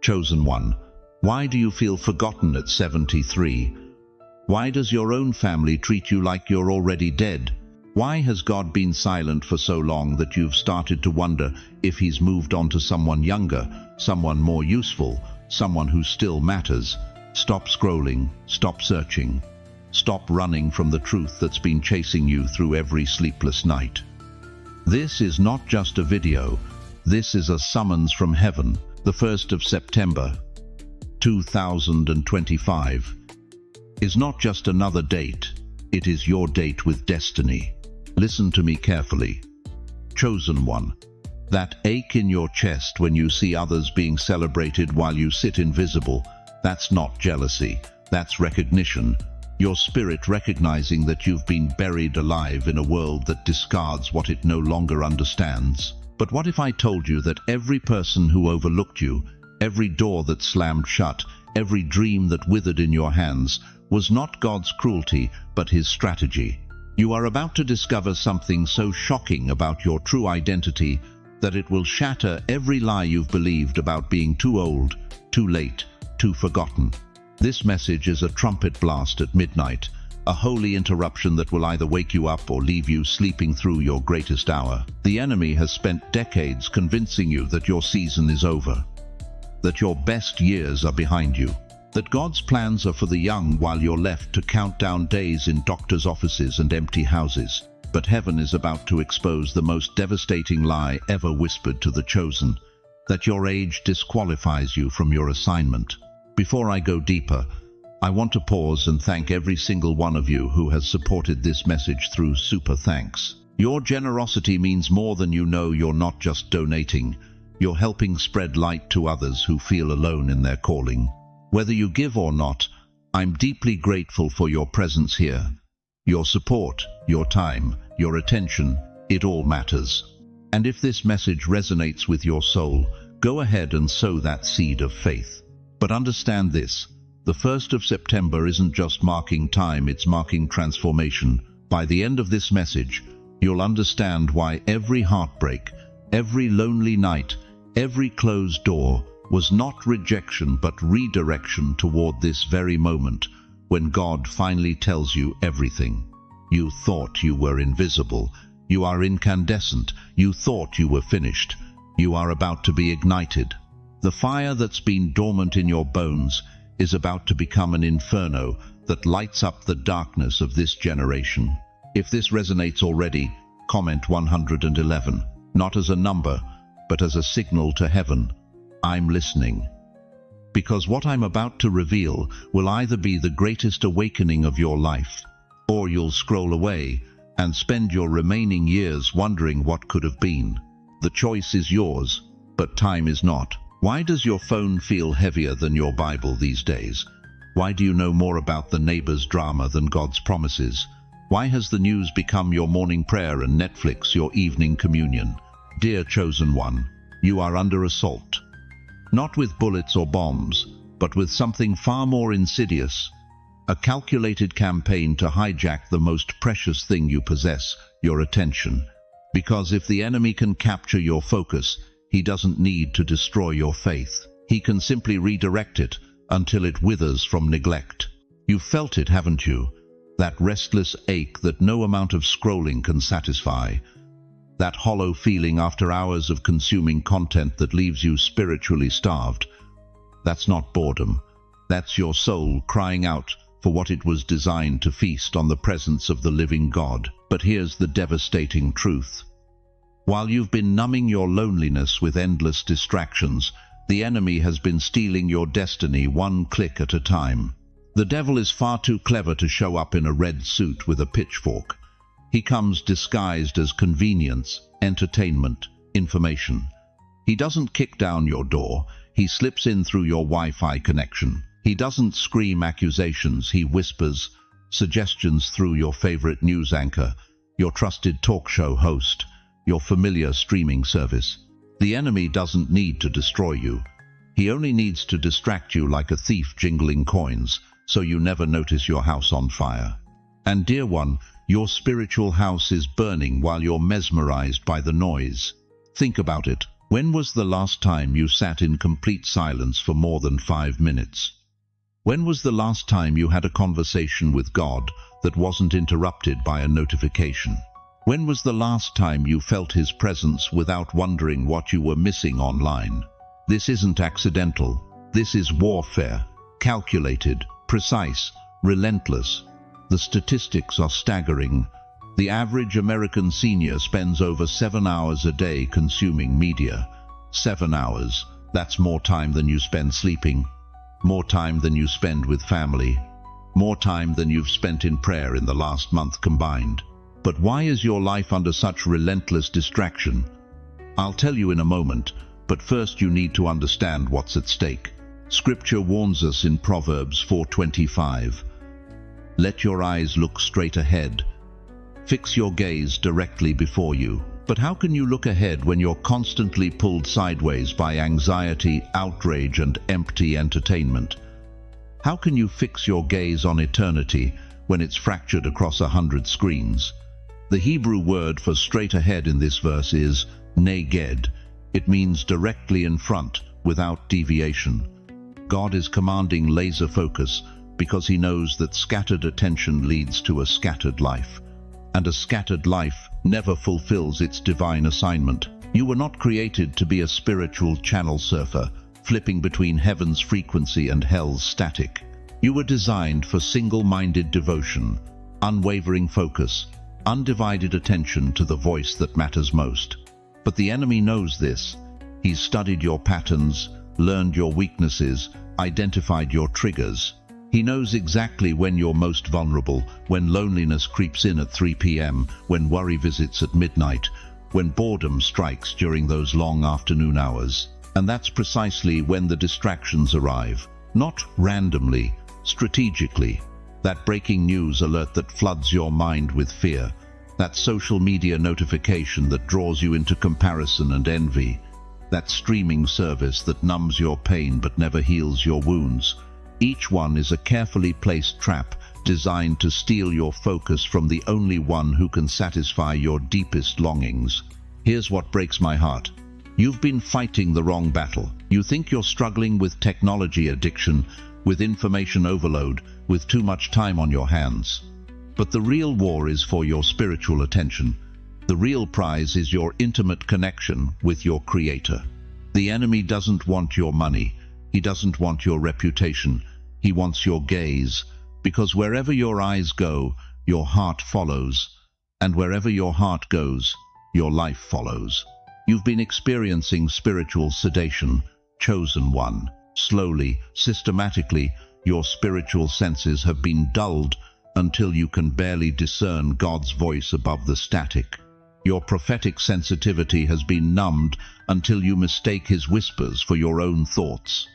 Chosen one, why do you feel forgotten at 73? Why does your own family treat you like you're already dead? Why has God been silent for so long that you've started to wonder if He's moved on to someone younger, someone more useful, someone who still matters? Stop scrolling, stop searching, stop running from the truth that's been chasing you through every sleepless night. This is not just a video, this is a summons from heaven. The 1st of September, 2025, is not just another date, it is your date with destiny. Listen to me carefully. Chosen one, that ache in your chest when you see others being celebrated while you sit invisible, that's not jealousy, that's recognition. Your spirit recognizing that you've been buried alive in a world that discards what it no longer understands. But what if I told you that every person who overlooked you, every door that slammed shut, every dream that withered in your hands, was not God's cruelty, but His strategy? You are about to discover something so shocking about your true identity that it will shatter every lie you've believed about being too old, too late, too forgotten. This message is a trumpet blast at midnight, a holy interruption that will either wake you up or leave you sleeping through your greatest hour. The enemy has spent decades convincing you that your season is over, that your best years are behind you, that God's plans are for the young while you're left to count down days in doctors' offices and empty houses. But heaven is about to expose the most devastating lie ever whispered to the chosen, that your age disqualifies you from your assignment. Before I go deeper, I want to pause and thank every single one of you who has supported this message through super thanks. Your generosity means more than you know. You're not just donating, you're helping spread light to others who feel alone in their calling. Whether you give or not, I'm deeply grateful for your presence here. Your support, your time, your attention, it all matters. And if this message resonates with your soul, go ahead and sow that seed of faith. But understand this. The 1st of September isn't just marking time, it's marking transformation. By the end of this message, you'll understand why every heartbreak, every lonely night, every closed door was not rejection but redirection toward this very moment when God finally tells you everything. You thought you were invisible. You are incandescent. You thought you were finished. You are about to be ignited. The fire that's been dormant in your bones is about to become an inferno that lights up the darkness of this generation. If this resonates already, comment 111, not as a number, but as a signal to heaven. I'm listening. Because what I'm about to reveal will either be the greatest awakening of your life, or you'll scroll away and spend your remaining years wondering what could have been. The choice is yours, but time is not. Why does your phone feel heavier than your Bible these days? Why do you know more about the neighbor's drama than God's promises? Why has the news become your morning prayer and Netflix your evening communion? Dear chosen one, you are under assault. Not with bullets or bombs, but with something far more insidious. A calculated campaign to hijack the most precious thing you possess, your attention. Because if the enemy can capture your focus, he doesn't need to destroy your faith. He can simply redirect it until it withers from neglect. You've felt it, haven't you? That restless ache that no amount of scrolling can satisfy. That hollow feeling after hours of consuming content that leaves you spiritually starved. That's not boredom. That's your soul crying out for what it was designed to feast on the presence of the living God. But here's the devastating truth. While you've been numbing your loneliness with endless distractions, the enemy has been stealing your destiny one click at a time. The devil is far too clever to show up in a red suit with a pitchfork. He comes disguised as convenience, entertainment, information. He doesn't kick down your door, he slips in through your Wi-Fi connection. He doesn't scream accusations, he whispers suggestions through your favorite news anchor, your trusted talk show host, your familiar streaming service. The enemy doesn't need to destroy you. He only needs to distract you like a thief jingling coins, so you never notice your house on fire. And dear one, your spiritual house is burning while you're mesmerized by the noise. Think about it. When was the last time you sat in complete silence for more than 5 minutes? When was the last time you had a conversation with God that wasn't interrupted by a notification? When was the last time you felt His presence without wondering what you were missing online? This isn't accidental. This is warfare. Calculated, precise, relentless. The statistics are staggering. The average American senior spends over 7 hours a day consuming media. 7 hours. That's more time than you spend sleeping. More time than you spend with family. More time than you've spent in prayer in the last month combined. But why is your life under such relentless distraction? I'll tell you in a moment, but first you need to understand what's at stake. Scripture warns us in Proverbs 4:25. Let your eyes look straight ahead. Fix your gaze directly before you. But how can you look ahead when you're constantly pulled sideways by anxiety, outrage, and empty entertainment? How can you fix your gaze on eternity when it's fractured across 100 screens? The Hebrew word for straight ahead in this verse is neged. It means directly in front, without deviation. God is commanding laser focus because He knows that scattered attention leads to a scattered life. And a scattered life never fulfills its divine assignment. You were not created to be a spiritual channel surfer, flipping between heaven's frequency and hell's static. You were designed for single-minded devotion, unwavering focus, undivided attention to the voice that matters most. But the enemy knows this. He's studied your patterns, learned your weaknesses, identified your triggers. He knows exactly when you're most vulnerable, when loneliness creeps in at 3 p.m., when worry visits at midnight, when boredom strikes during those long afternoon hours. And that's precisely when the distractions arrive. Not randomly, strategically. That breaking news alert that floods your mind with fear. That social media notification that draws you into comparison and envy. That streaming service that numbs your pain but never heals your wounds. Each one is a carefully placed trap designed to steal your focus from the only one who can satisfy your deepest longings. Here's what breaks my heart. You've been fighting the wrong battle. You think you're struggling with technology addiction, with information overload, with too much time on your hands. But the real war is for your spiritual attention. The real prize is your intimate connection with your Creator. The enemy doesn't want your money. He doesn't want your reputation. He wants your gaze, because wherever your eyes go, your heart follows, and wherever your heart goes, your life follows. You've been experiencing spiritual sedation, chosen one. Slowly, systematically, your spiritual senses have been dulled until you can barely discern God's voice above the static. Your prophetic sensitivity has been numbed until you mistake His whispers for your own thoughts.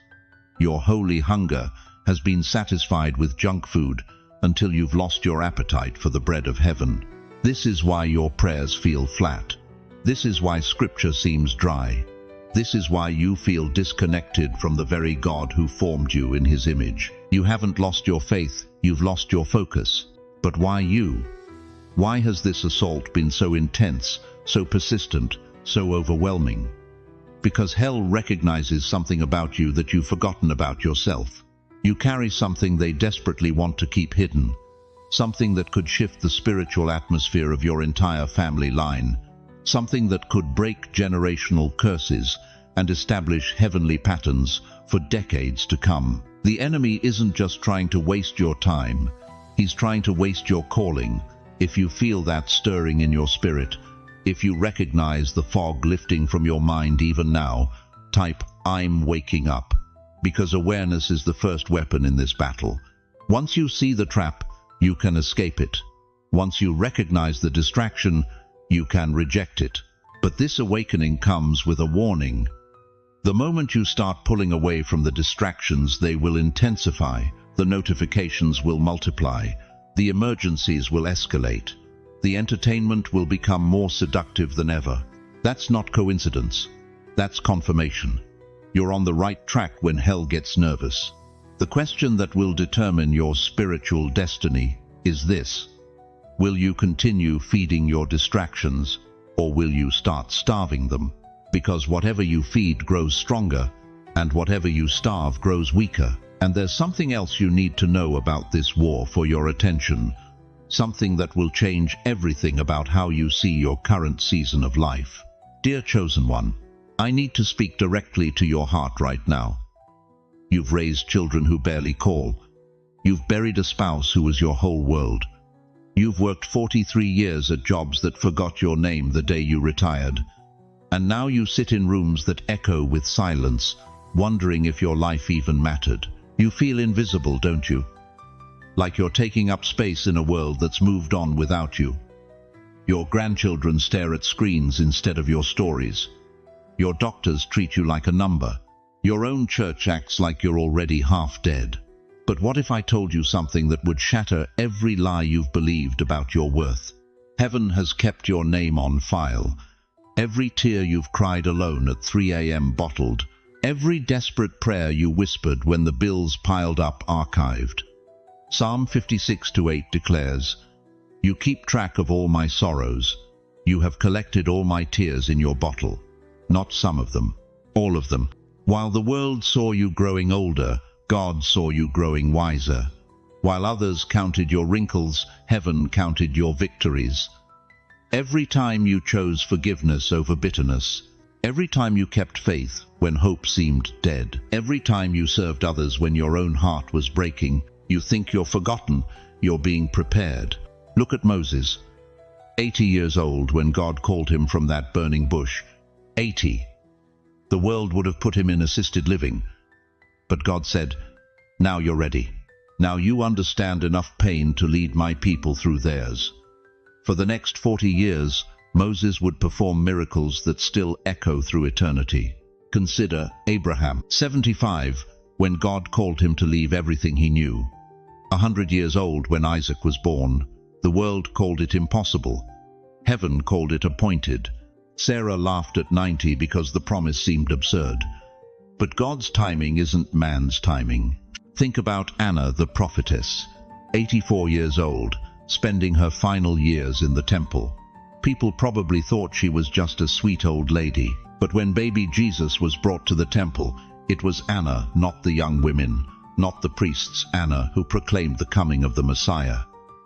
Your holy hunger has been satisfied with junk food until you've lost your appetite for the bread of heaven. This is why your prayers feel flat. This is why Scripture seems dry. This is why you feel disconnected from the very God who formed you in His image. You haven't lost your faith, you've lost your focus. But why you? Why has this assault been so intense, so persistent, so overwhelming? Because hell recognizes something about you that you've forgotten about yourself. You carry something they desperately want to keep hidden, something that could shift the spiritual atmosphere of your entire family line, something that could break generational curses and establish heavenly patterns for decades to come. The enemy isn't just trying to waste your time, he's trying to waste your calling. If you feel that stirring in your spirit, if you recognize the fog lifting from your mind even now, type, "I'm waking up," because awareness is the first weapon in this battle. Once you see the trap, you can escape it. Once you recognize the distraction, you can reject it. But this awakening comes with a warning. The moment you start pulling away from the distractions, they will intensify, the notifications will multiply, the emergencies will escalate, the entertainment will become more seductive than ever. That's not coincidence. That's confirmation. You're on the right track when hell gets nervous. The question that will determine your spiritual destiny is this: will you continue feeding your distractions, or will you start starving them? Because whatever you feed grows stronger, and whatever you starve grows weaker. And there's something else you need to know about this war for your attention. Something that will change everything about how you see your current season of life. Dear chosen one, I need to speak directly to your heart right now. You've raised children who barely call. You've buried a spouse who was your whole world. You've worked 43 years at jobs that forgot your name the day you retired. And now you sit in rooms that echo with silence, wondering if your life even mattered. You feel invisible, don't you? Like you're taking up space in a world that's moved on without you. Your grandchildren stare at screens instead of your stories. Your doctors treat you like a number. Your own church acts like you're already half dead. But what if I told you something that would shatter every lie you've believed about your worth? Heaven has kept your name on file. Every tear you've cried alone at 3 a.m. bottled. Every desperate prayer you whispered when the bills piled up archived. Psalm 56:8 declares, You keep track of all my sorrows. You have collected all my tears in your bottle. Not some of them, all of them. While the world saw you growing older, God saw you growing wiser. While others counted your wrinkles, heaven counted your victories. Every time you chose forgiveness over bitterness, every time you kept faith when hope seemed dead, every time you served others when your own heart was breaking, you think you're forgotten, you're being prepared. Look at Moses, 80 years old when God called him from that burning bush. 80. The world would have put him in assisted living. But God said, Now you're ready. Now you understand enough pain to lead my people through theirs. For the next 40 years, Moses would perform miracles that still echo through eternity. Consider Abraham, 75, when God called him to leave everything he knew. 100 years old when Isaac was born. The world called it impossible. Heaven called it appointed. Sarah laughed at 90 because the promise seemed absurd. But God's timing isn't man's timing. Think about Anna the prophetess, 84 years old, spending her final years in the temple. People probably thought she was just a sweet old lady. But when baby Jesus was brought to the temple, it was Anna, not the young women, not the priests, Anna, who proclaimed the coming of the Messiah.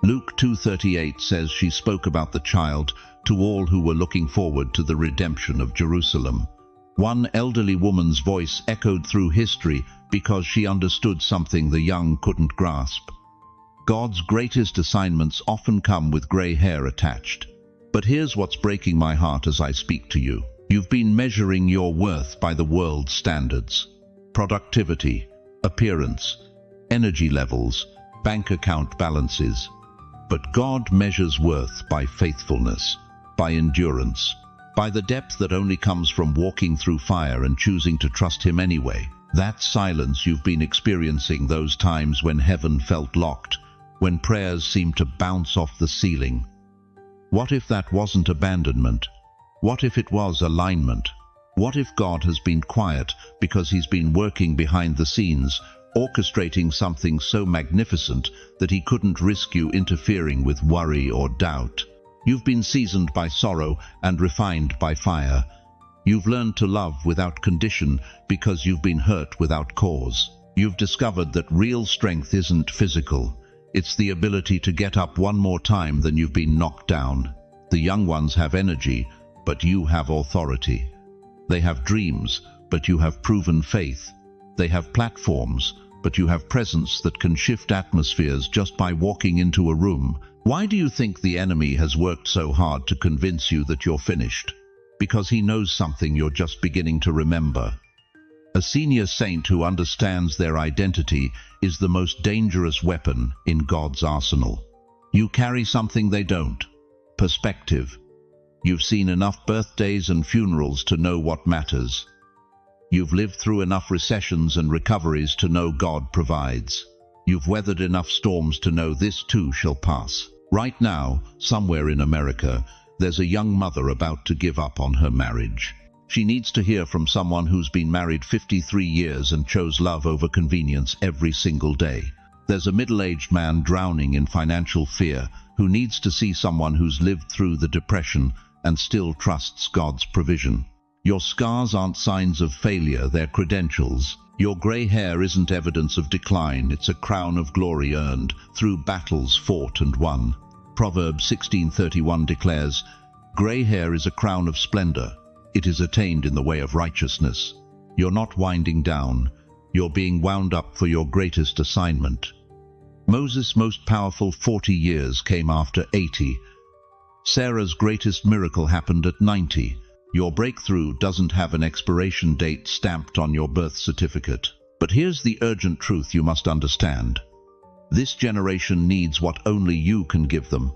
Luke 2:38 says she spoke about the child to all who were looking forward to the redemption of Jerusalem. One elderly woman's voice echoed through history because she understood something the young couldn't grasp. God's greatest assignments often come with gray hair attached. But here's what's breaking my heart as I speak to you. You've been measuring your worth by the world's standards. Productivity, appearance, energy levels, bank account balances. But God measures worth by faithfulness, by endurance, by the depth that only comes from walking through fire and choosing to trust Him anyway. That silence you've been experiencing, those times when heaven felt locked, when prayers seemed to bounce off the ceiling. What if that wasn't abandonment? What if it was alignment? What if God has been quiet because He's been working behind the scenes, orchestrating something so magnificent that He couldn't risk you interfering with worry or doubt? You've been seasoned by sorrow and refined by fire. You've learned to love without condition because you've been hurt without cause. You've discovered that real strength isn't physical. It's the ability to get up one more time than you've been knocked down. The young ones have energy, but you have authority. They have dreams, but you have proven faith. They have platforms, but you have presence that can shift atmospheres just by walking into a room. Why do you think the enemy has worked so hard to convince you that you're finished? Because he knows something you're just beginning to remember. A senior saint who understands their identity is the most dangerous weapon in God's arsenal. You carry something they don't: perspective. You've seen enough birthdays and funerals to know what matters. You've lived through enough recessions and recoveries to know God provides. You've weathered enough storms to know this too shall pass. Right now, somewhere in America, there's a young mother about to give up on her marriage. She needs to hear from someone who's been married 53 years and chose love over convenience every single day. There's a middle-aged man drowning in financial fear who needs to see someone who's lived through the depression and still trusts God's provision. Your scars aren't signs of failure, they're credentials. Your grey hair isn't evidence of decline, it's a crown of glory earned through battles fought and won. Proverbs 16:31 declares, "Grey hair is a crown of splendor. It is attained in the way of righteousness." You're not winding down. You're being wound up for your greatest assignment. Moses' most powerful 40 years came after 80. Sarah's greatest miracle happened at 90. Your breakthrough doesn't have an expiration date stamped on your birth certificate. But here's the urgent truth you must understand. This generation needs what only you can give them.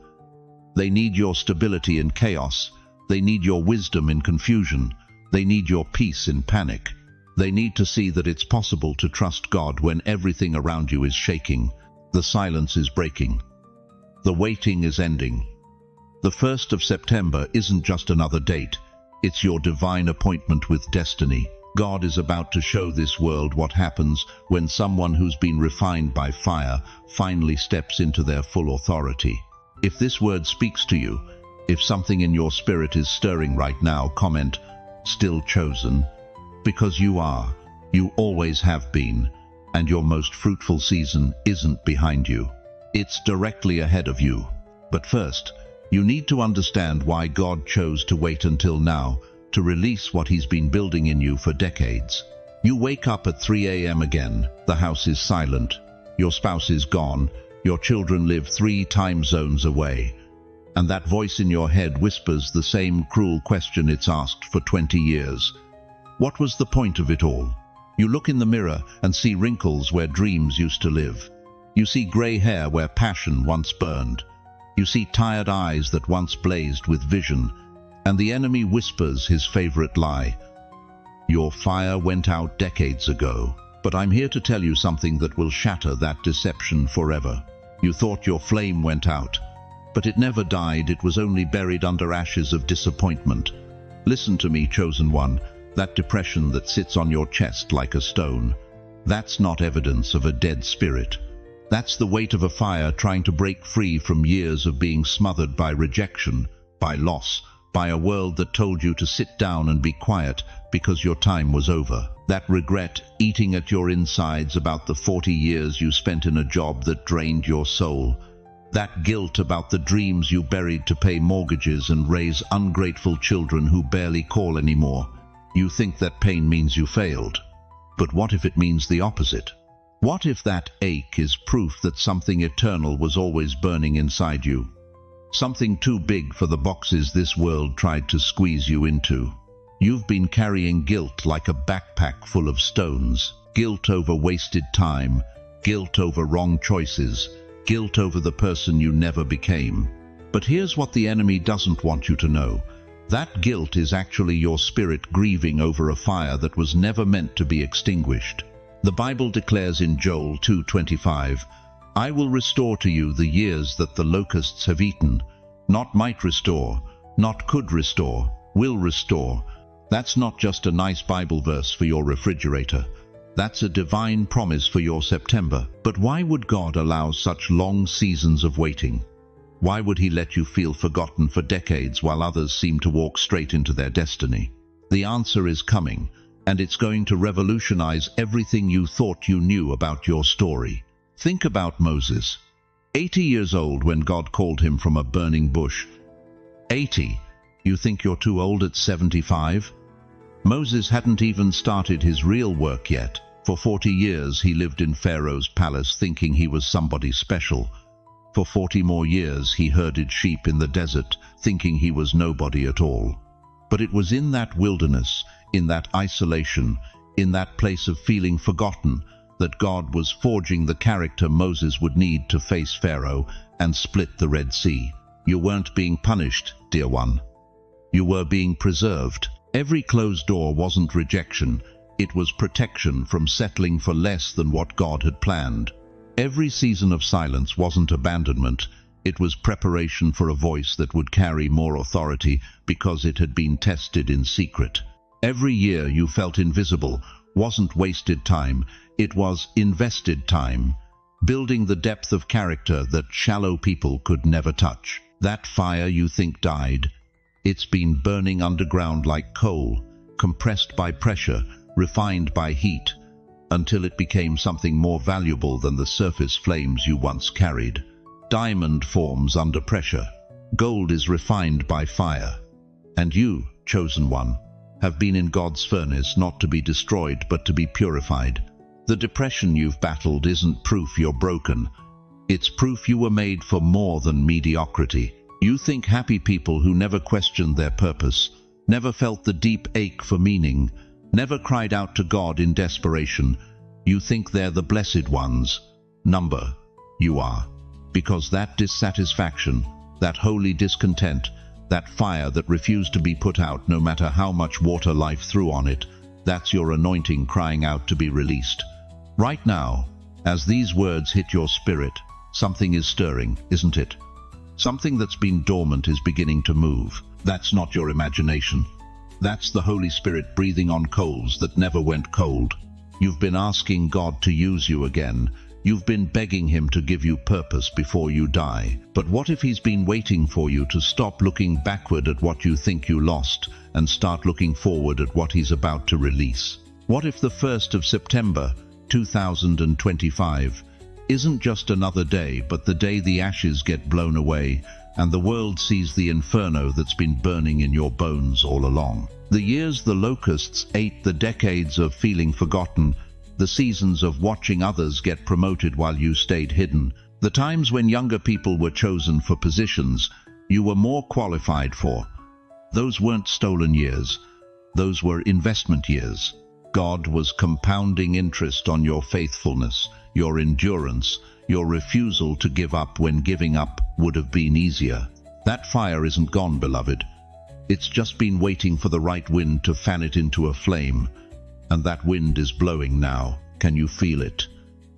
They need your stability in chaos. They need your wisdom in confusion. They need your peace in panic. They need to see that it's possible to trust God when everything around you is shaking. The silence is breaking. The waiting is ending. The 1st of September isn't just another date. It's your divine appointment with destiny. God is about to show this world what happens when someone who's been refined by fire finally steps into their full authority. If this word speaks to you, if something in your spirit is stirring right now, comment, "Still chosen," because you are, you always have been, and your most fruitful season isn't behind you. It's directly ahead of you. But first, you need to understand why God chose to wait until now to release what He's been building in you for decades. You wake up at 3 a.m. again, the house is silent, your spouse is gone, your children live 3 time zones away, and that voice in your head whispers the same cruel question it's asked for 20 years. What was the point of it all? You look in the mirror and see wrinkles where dreams used to live. You see grey hair where passion once burned. You see tired eyes that once blazed with vision, and the enemy whispers his favorite lie. Your fire went out decades ago, but I'm here to tell you something that will shatter that deception forever. You thought your flame went out, but it never died, it was only buried under ashes of disappointment. Listen to me, chosen one, that depression that sits on your chest like a stone, that's not evidence of a dead spirit. That's the weight of a fire trying to break free from years of being smothered by rejection, by loss, by a world that told you to sit down and be quiet because your time was over. That regret eating at your insides about the 40 years you spent in a job that drained your soul. That guilt about the dreams you buried to pay mortgages and raise ungrateful children who barely call anymore. You think that pain means you failed. But what if it means the opposite? What if that ache is proof that something eternal was always burning inside you? Something too big for the boxes this world tried to squeeze you into. You've been carrying guilt like a backpack full of stones. Guilt over wasted time, guilt over wrong choices, guilt over the person you never became. But here's what the enemy doesn't want you to know. That guilt is actually your spirit grieving over a fire that was never meant to be extinguished. The Bible declares in Joel 2:25, "I will restore to you the years that the locusts have eaten." Not might restore, not could restore, will restore. That's not just a nice Bible verse for your refrigerator. That's a divine promise for your September. But why would God allow such long seasons of waiting? Why would He let you feel forgotten for decades while others seem to walk straight into their destiny? The answer is coming, and it's going to revolutionize everything you thought you knew about your story. Think about Moses. 80 years old when God called him from a burning bush. 80. You think you're too old at 75? Moses hadn't even started his real work yet. For 40 years he lived in Pharaoh's palace thinking he was somebody special. For 40 more years he herded sheep in the desert thinking he was nobody at all. But it was in that wilderness, in that isolation, in that place of feeling forgotten, that God was forging the character Moses would need to face Pharaoh and split the Red Sea. You weren't being punished, dear one. You were being preserved. Every closed door wasn't rejection. It was protection from settling for less than what God had planned. Every season of silence wasn't abandonment. It was preparation for a voice that would carry more authority because it had been tested in secret. Every year you felt invisible wasn't wasted time. It was invested time, building the depth of character that shallow people could never touch. That fire you think died, it's been burning underground like coal. compressed by pressure, refined by heat, until it became something more valuable than the surface flames you once carried. Diamond forms under pressure. Gold is refined by fire. And you, chosen one, have been in God's furnace not to be destroyed but to be purified. The depression you've battled isn't proof you're broken. It's proof you were made for more than mediocrity. You think happy people who never questioned their purpose, never felt the deep ache for meaning, never cried out to God in desperation, you think they're the blessed ones. Number, you are. Because that dissatisfaction, that holy discontent, that fire that refused to be put out no matter how much water life threw on it, that's your anointing crying out to be released. Right now, as these words hit your spirit, something is stirring, isn't it? Something that's been dormant is beginning to move. That's not your imagination. That's the Holy Spirit breathing on coals that never went cold. You've been asking God to use you again. You've been begging Him to give you purpose before you die. But what if He's been waiting for you to stop looking backward at what you think you lost and start looking forward at what He's about to release? What if the 1st of September, 2025, isn't just another day, but the day the ashes get blown away and the world sees the inferno that's been burning in your bones all along? The years the locusts ate, the decades of feeling forgotten, the seasons of watching others get promoted while you stayed hidden, the times when younger people were chosen for positions you were more qualified for. Those weren't stolen years. Those were investment years. God was compounding interest on your faithfulness, your endurance, your refusal to give up when giving up would have been easier. That fire isn't gone, beloved. It's just been waiting for the right wind to fan it into a flame. And that wind is blowing now. Can you feel it?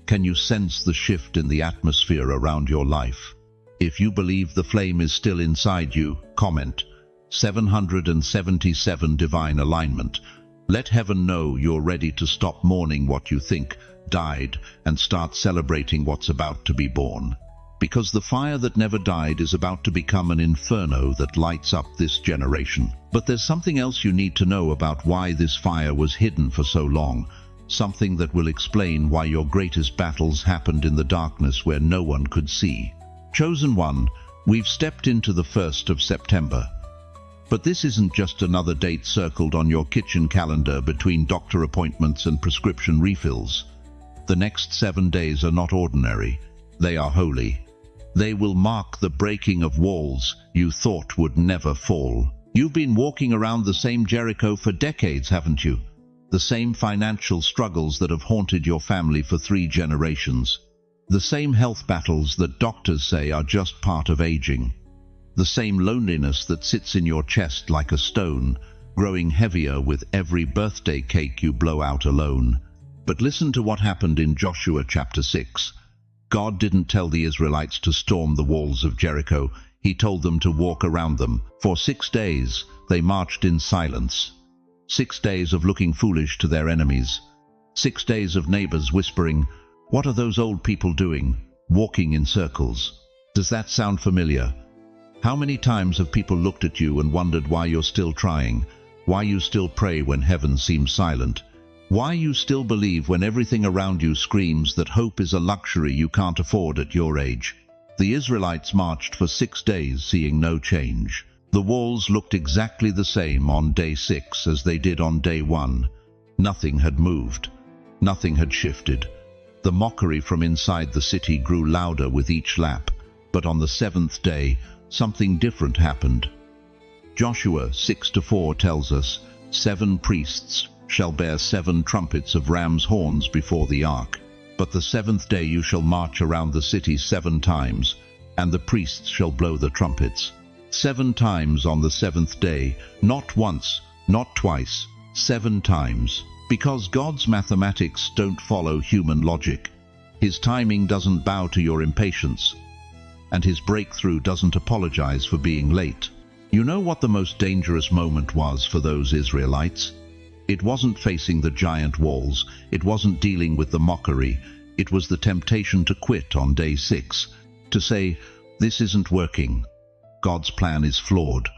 Can you sense the shift in the atmosphere around your life? If you believe the flame is still inside you, comment 777 divine alignment. Let heaven know you're ready to stop mourning what you think died and start celebrating what's about to be born. Because the fire that never died is about to become an inferno that lights up this generation. But there's something else you need to know about why this fire was hidden for so long. Something that will explain why your greatest battles happened in the darkness where no one could see. Chosen one, we've stepped into the 1st of September. But this isn't just another date circled on your kitchen calendar between doctor appointments and prescription refills. The next 7 days are not ordinary. They are holy. They will mark the breaking of walls you thought would never fall. You've been walking around the same Jericho for decades, haven't you? The same financial struggles that have haunted your family for 3 generations. The same health battles that doctors say are just part of aging. The same loneliness that sits in your chest like a stone, growing heavier with every birthday cake you blow out alone. But listen to what happened in Joshua chapter 6. God didn't tell the Israelites to storm the walls of Jericho. He told them to walk around them. For 6 days, they marched in silence. 6 days of looking foolish to their enemies. 6 days of neighbors whispering, "What are those old people doing?" Walking in circles. Does that sound familiar? How many times have people looked at you and wondered why you're still trying? Why you still pray when heaven seems silent? Why you still believe when everything around you screams that hope is a luxury you can't afford at your age? The Israelites marched for 6 days, seeing no change. The walls looked exactly the same on day 6 as they did on day 1. Nothing had moved. Nothing had shifted. The mockery from inside the city grew louder with each lap. But on the 7th day, something different happened. Joshua 6:4 tells us, 7 priests shall bear 7 trumpets of ram's horns before the ark. But the 7th day you shall march around the city 7 times, and the priests shall blow the trumpets. 7 times on the 7th day, not once, not twice, 7 times. Because God's mathematics don't follow human logic. His timing doesn't bow to your impatience, and His breakthrough doesn't apologize for being late. You know what the most dangerous moment was for those Israelites? It wasn't facing the giant walls. It wasn't dealing with the mockery. It was the temptation to quit on day 6, to say, "This isn't working. God's plan is flawed.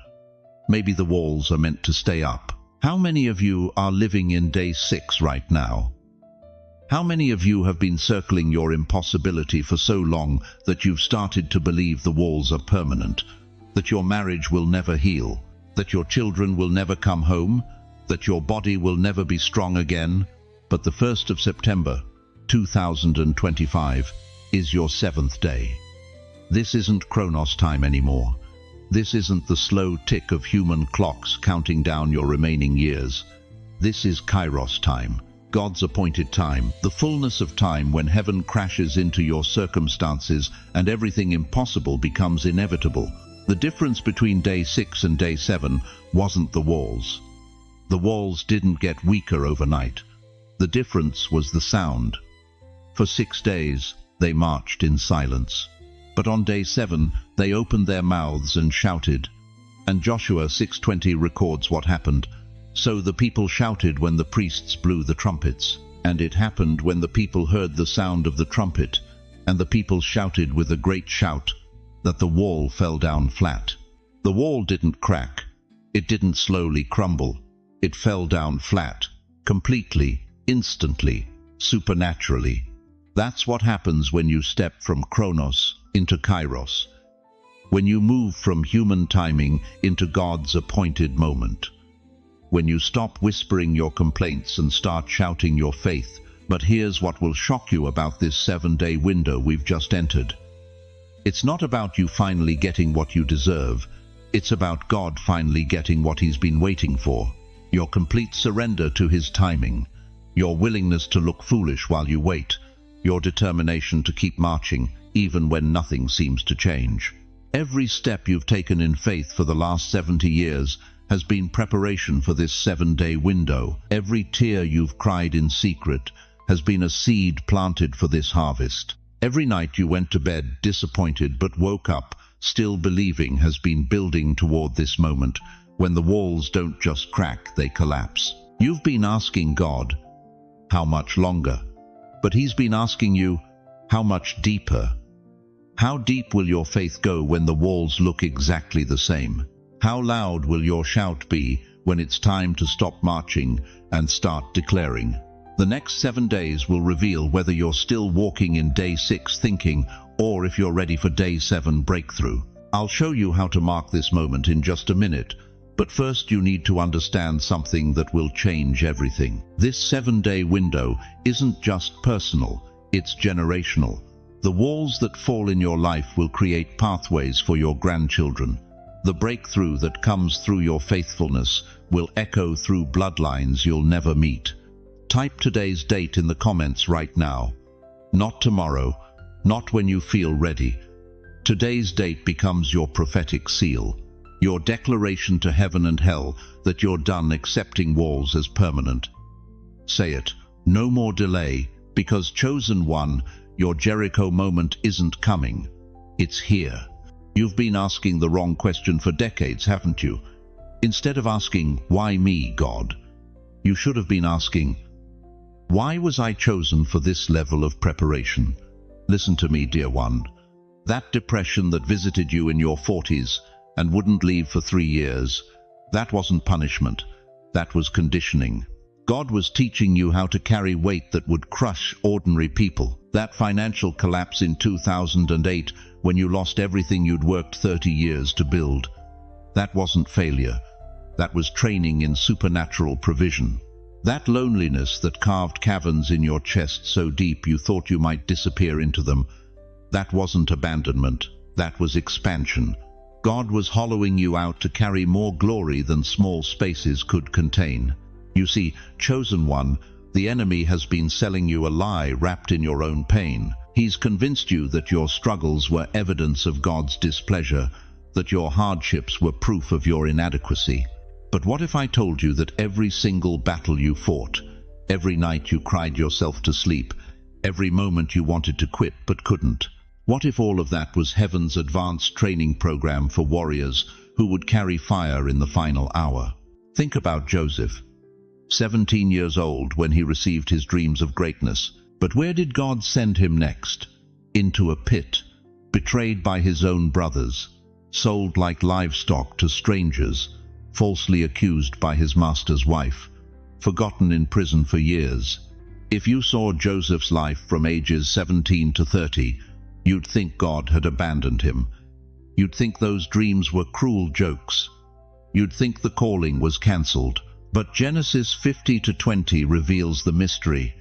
Maybe the walls are meant to stay up. How many of you are living in day 6 right now? How many of you have been circling your impossibility for so long that you've started to believe the walls are permanent, that your marriage will never heal, that your children will never come home, that your body will never be strong again? But the 1st of September, 2025, is your 7th day. This isn't Chronos time anymore. This isn't the slow tick of human clocks counting down your remaining years. This is Kairos time, God's appointed time, the fullness of time when heaven crashes into your circumstances and everything impossible becomes inevitable. The difference between day 6 and day 7 wasn't the walls. The walls didn't get weaker overnight. The difference was the sound. For 6 days, they marched in silence. But on day 7, they opened their mouths and shouted. And Joshua 6:20 records what happened. So the people shouted when the priests blew the trumpets. And it happened when the people heard the sound of the trumpet, and the people shouted with a great shout, that the wall fell down flat. The wall didn't crack. It didn't slowly crumble. It fell down flat, completely, instantly, supernaturally. That's what happens when you step from Chronos into Kairos, when you move from human timing into God's appointed moment, when you stop whispering your complaints and start shouting your faith. But here's what will shock you about this 7-day window we've just entered. It's not about you finally getting what you deserve. It's about God finally getting what He's been waiting for. Your complete surrender to His timing, your willingness to look foolish while you wait, your determination to keep marching even when nothing seems to change. Every step you've taken in faith for the last 70 years has been preparation for this 7-day window. Every tear you've cried in secret has been a seed planted for this harvest. Every night you went to bed disappointed but woke up still believing has been building toward this moment when the walls don't just crack, they collapse. You've been asking God, how much longer? But He's been asking you, how much deeper? How deep will your faith go when the walls look exactly the same? How loud will your shout be when it's time to stop marching and start declaring? The next 7 days will reveal whether you're still walking in day 6 thinking, or if you're ready for day 7 breakthrough. I'll show you how to mark this moment in just a minute, but first you need to understand something that will change everything. This 7-day window isn't just personal, it's generational. The walls that fall in your life will create pathways for your grandchildren. The breakthrough that comes through your faithfulness will echo through bloodlines you'll never meet. Type today's date in the comments right now. Not tomorrow, not when you feel ready. Today's date becomes your prophetic seal, your declaration to heaven and hell that you're done accepting walls as permanent. Say it, no more delay, because chosen one, your Jericho moment isn't coming. It's here. You've been asking the wrong question for decades, haven't you? Instead of asking, why me, God? You should have been asking, why was I chosen for this level of preparation? Listen to me, dear one. That depression that visited you in your 40s and wouldn't leave for 3 years, that wasn't punishment. That was conditioning. God was teaching you how to carry weight that would crush ordinary people. That financial collapse in 2008 when you lost everything you'd worked 30 years to build, that wasn't failure. That was training in supernatural provision. That loneliness that carved caverns in your chest so deep you thought you might disappear into them, that wasn't abandonment. That was expansion. God was hollowing you out to carry more glory than small spaces could contain. You see, chosen one, the enemy has been selling you a lie wrapped in your own pain. He's convinced you that your struggles were evidence of God's displeasure, that your hardships were proof of your inadequacy. But what if I told you that every single battle you fought, every night you cried yourself to sleep, every moment you wanted to quit but couldn't? What if all of that was heaven's advanced training program for warriors who would carry fire in the final hour? Think about Joseph, 17 years old when he received his dreams of greatness. But where did God send him next? Into a pit, betrayed by his own brothers, sold like livestock to strangers, falsely accused by his master's wife, forgotten in prison for years. If you saw Joseph's life from ages 17 to 30, you'd think God had abandoned him. You'd think those dreams were cruel jokes. You'd think the calling was cancelled. But Genesis 50 to 20 reveals the mystery.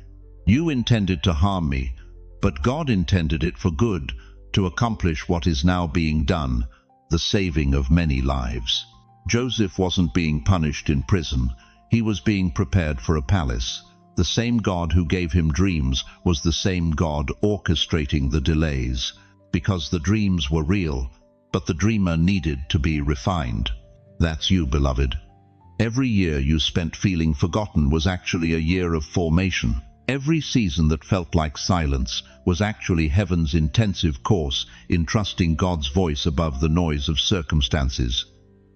You intended to harm me, but God intended it for good, to accomplish what is now being done, the saving of many lives. Joseph wasn't being punished in prison. He was being prepared for a palace. The same God who gave him dreams was the same God orchestrating the delays, because the dreams were real, but the dreamer needed to be refined. That's you, beloved. Every year you spent feeling forgotten was actually a year of formation. Every season that felt like silence was actually heaven's intensive course in trusting God's voice above the noise of circumstances.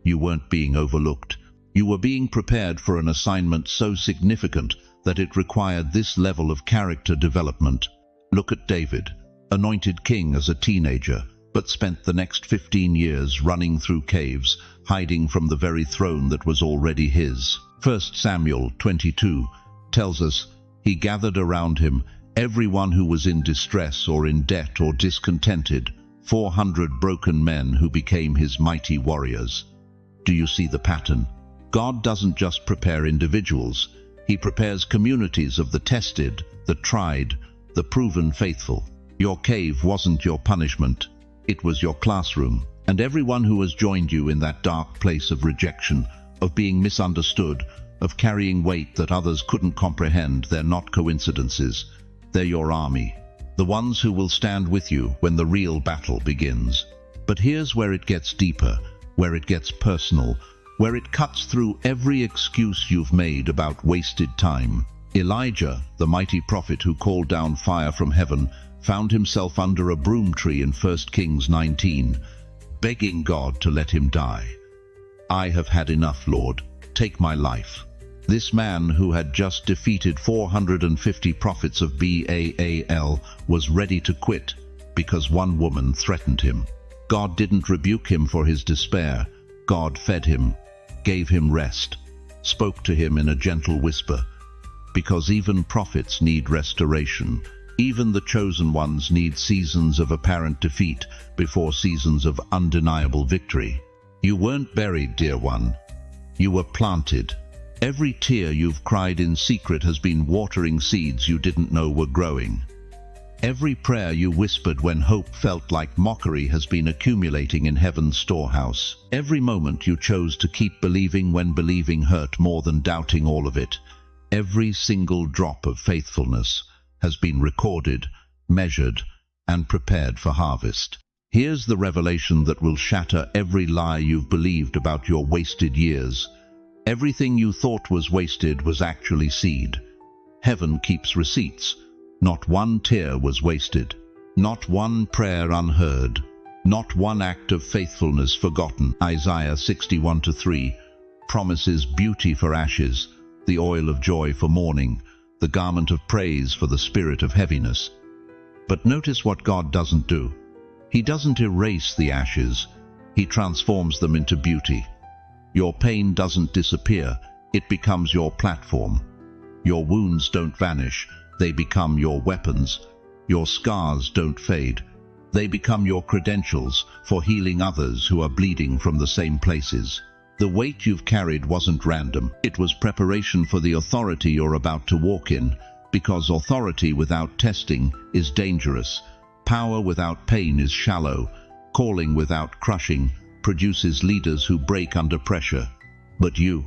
You weren't being overlooked. You were being prepared for an assignment so significant that it required this level of character development. Look at David, anointed king as a teenager, but spent the next 15 years running through caves, hiding from the very throne that was already his. 1 Samuel 22 tells us, he gathered around him everyone who was in distress or in debt or discontented, 400 broken men who became his mighty warriors. Do you see the pattern? God doesn't just prepare individuals. He prepares communities of the tested, the tried, the proven faithful. Your cave wasn't your punishment. It was your classroom. And everyone who has joined you in that dark place of rejection, of being misunderstood, of carrying weight that others couldn't comprehend, they're not coincidences. They're your army. The ones who will stand with you when the real battle begins. But here's where it gets deeper, where it gets personal, where it cuts through every excuse you've made about wasted time. Elijah, the mighty prophet who called down fire from heaven, found himself under a broom tree in 1 Kings 19, begging God to let him die. I have had enough, Lord. Take my life. This man, who had just defeated 450 prophets of Baal, was ready to quit because one woman threatened him. God didn't rebuke him for his despair. God fed him, gave him rest, spoke to him in a gentle whisper. Because even prophets need restoration. Even the chosen ones need seasons of apparent defeat before seasons of undeniable victory. You weren't buried, dear one. You were planted. Every tear you've cried in secret has been watering seeds you didn't know were growing. Every prayer you whispered when hope felt like mockery has been accumulating in heaven's storehouse. Every moment you chose to keep believing when believing hurt more than doubting all of it. Every single drop of faithfulness has been recorded, measured, and prepared for harvest. Here's the revelation that will shatter every lie you've believed about your wasted years. Everything you thought was wasted was actually seed. Heaven keeps receipts. Not one tear was wasted. Not one prayer unheard. Not one act of faithfulness forgotten. Isaiah 61:3 promises beauty for ashes, the oil of joy for mourning, the garment of praise for the spirit of heaviness. But notice what God doesn't do. He doesn't erase the ashes. He transforms them into beauty. Your pain doesn't disappear. It becomes your platform. Your wounds don't vanish. They become your weapons. Your scars don't fade. They become your credentials for healing others who are bleeding from the same places. The weight you've carried wasn't random. It was preparation for the authority you're about to walk in, because authority without testing is dangerous. Power without pain is shallow. Calling without crushing produces leaders who break under pressure. But you've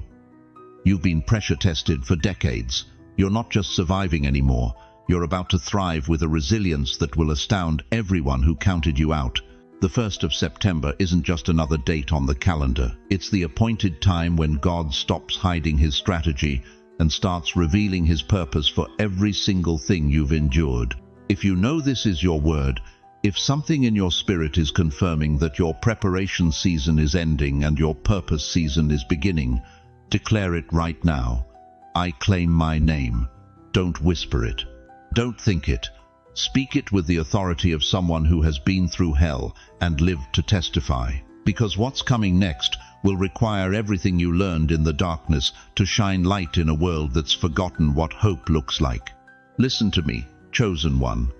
been pressure tested for decades. You're not just surviving anymore. You're about to thrive with a resilience that will astound everyone who counted you out. The 1st of September isn't just another date on the calendar. It's the appointed time when God stops hiding his strategy and starts revealing his purpose for every single thing you've endured. If you know this is your word, if something in your spirit is confirming that your preparation season is ending and your purpose season is beginning, declare it right now. I claim my name. Don't whisper it. Don't think it. Speak it with the authority of someone who has been through hell and lived to testify. because what's coming next will require everything you learned in the darkness to shine light in a world that's forgotten what hope looks like. Listen to me, chosen one.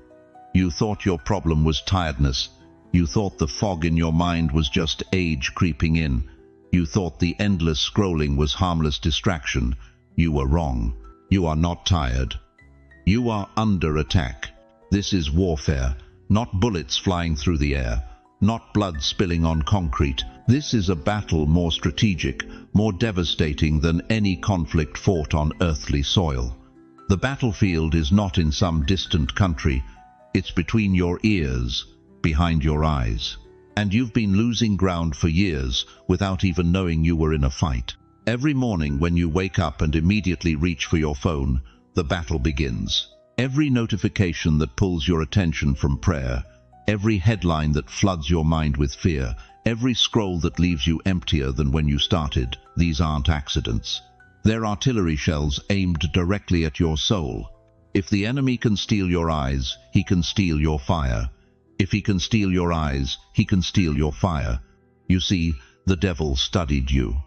You thought your problem was tiredness. You thought the fog in your mind was just age creeping in. You thought the endless scrolling was harmless distraction. You were wrong. You are not tired. You are under attack. This is warfare, not bullets flying through the air, not blood spilling on concrete. This is a battle more strategic, more devastating than any conflict fought on earthly soil. The battlefield is not in some distant country. It's between your ears, behind your eyes. And you've been losing ground for years without even knowing you were in a fight. Every morning when you wake up and immediately reach for your phone, the battle begins. Every notification that pulls your attention from prayer, every headline that floods your mind with fear, every scroll that leaves you emptier than when you started, these aren't accidents. They're artillery shells aimed directly at your soul. If the enemy can steal your eyes, he can steal your fire. If he can steal your eyes, he can steal your fire. You see, the devil studied you.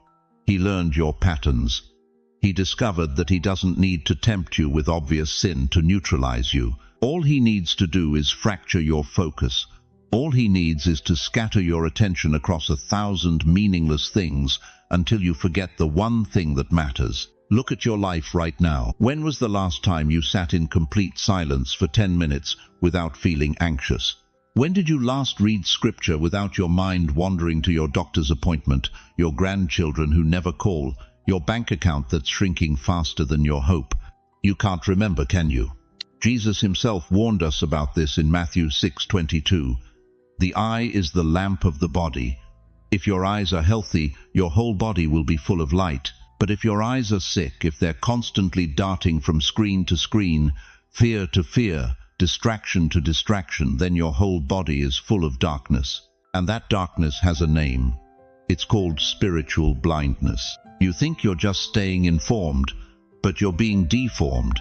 He learned your patterns. He discovered that he doesn't need to tempt you with obvious sin to neutralize you. All he needs to do is fracture your focus. All he needs is to scatter your attention across 1,000 meaningless things until you forget the one thing that matters. Look at your life right now. When was the last time you sat in complete silence for 10 minutes without feeling anxious? When did you last read scripture without your mind wandering to your doctor's appointment, your grandchildren who never call, your bank account that's shrinking faster than your hope? You can't remember, can you? Jesus himself warned us about this in Matthew 6:22. The eye is the lamp of the body. If your eyes are healthy, your whole body will be full of light. But if your eyes are sick, if they're constantly darting from screen to screen, fear to fear, distraction to distraction, then your whole body is full of darkness. And that darkness has a name. It's called spiritual blindness. You think you're just staying informed, but you're being deformed.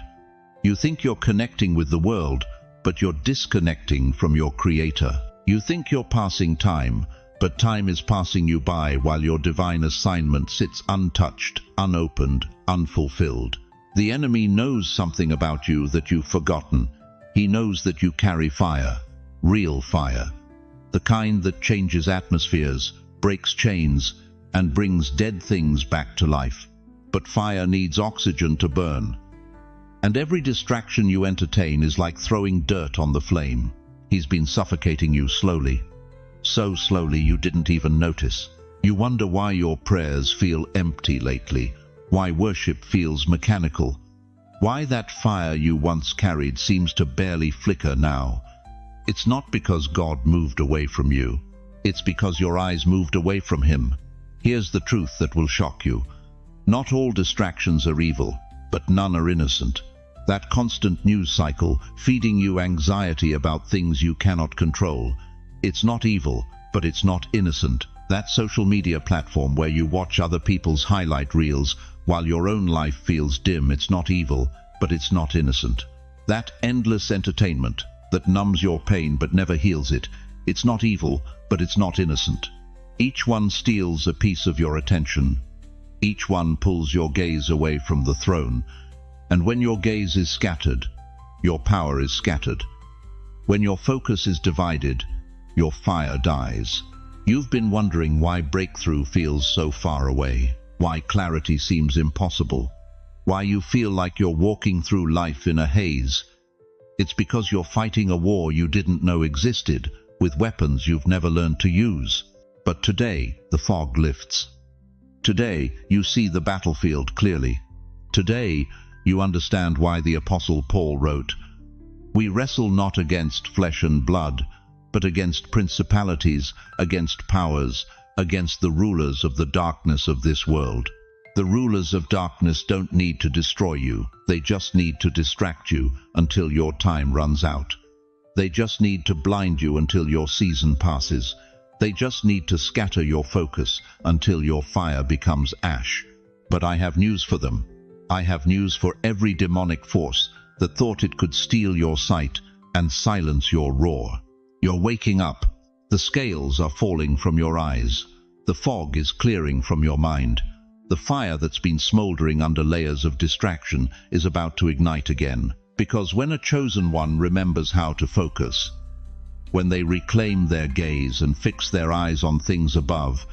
You think you're connecting with the world, but you're disconnecting from your Creator. You think you're passing time, but time is passing you by while your divine assignment sits untouched, unopened, unfulfilled. The enemy knows something about you that you've forgotten. He knows that you carry fire, real fire, the kind that changes atmospheres, breaks chains, and brings dead things back to life. But fire needs oxygen to burn. And every distraction you entertain is like throwing dirt on the flame. He's been suffocating you slowly. So slowly you didn't even notice. You wonder why your prayers feel empty lately, why worship feels mechanical, why that fire you once carried seems to barely flicker now. It's not because God moved away from you. It's because your eyes moved away from Him. Here's the truth that will shock you. Not all distractions are evil, but none are innocent. That constant news cycle, feeding you anxiety about things you cannot control, it's not evil, but it's not innocent. That social media platform where you watch other people's highlight reels while your own life feels dim, it's not evil, but it's not innocent. That endless entertainment that numbs your pain but never heals it, it's not evil, but it's not innocent. Each one steals a piece of your attention. Each one pulls your gaze away from the throne. And when your gaze is scattered, your power is scattered. When your focus is divided, your fire dies. You've been wondering why breakthrough feels so far away, why clarity seems impossible, why you feel like you're walking through life in a haze. It's because you're fighting a war you didn't know existed, with weapons you've never learned to use. But today, the fog lifts. Today, you see the battlefield clearly. Today, you understand why the Apostle Paul wrote, "We wrestle not against flesh and blood, but against principalities, against powers, against the rulers of the darkness of this world." The rulers of darkness don't need to destroy you. They just need to distract you until your time runs out. They just need to blind you until your season passes. They just need to scatter your focus until your fire becomes ash. But I have news for them. I have news for every demonic force that thought it could steal your sight and silence your roar. You're waking up. The scales are falling from your eyes. The fog is clearing from your mind. The fire that's been smoldering under layers of distraction is about to ignite again. Because when a chosen one remembers how to focus, when they reclaim their gaze and fix their eyes on things above,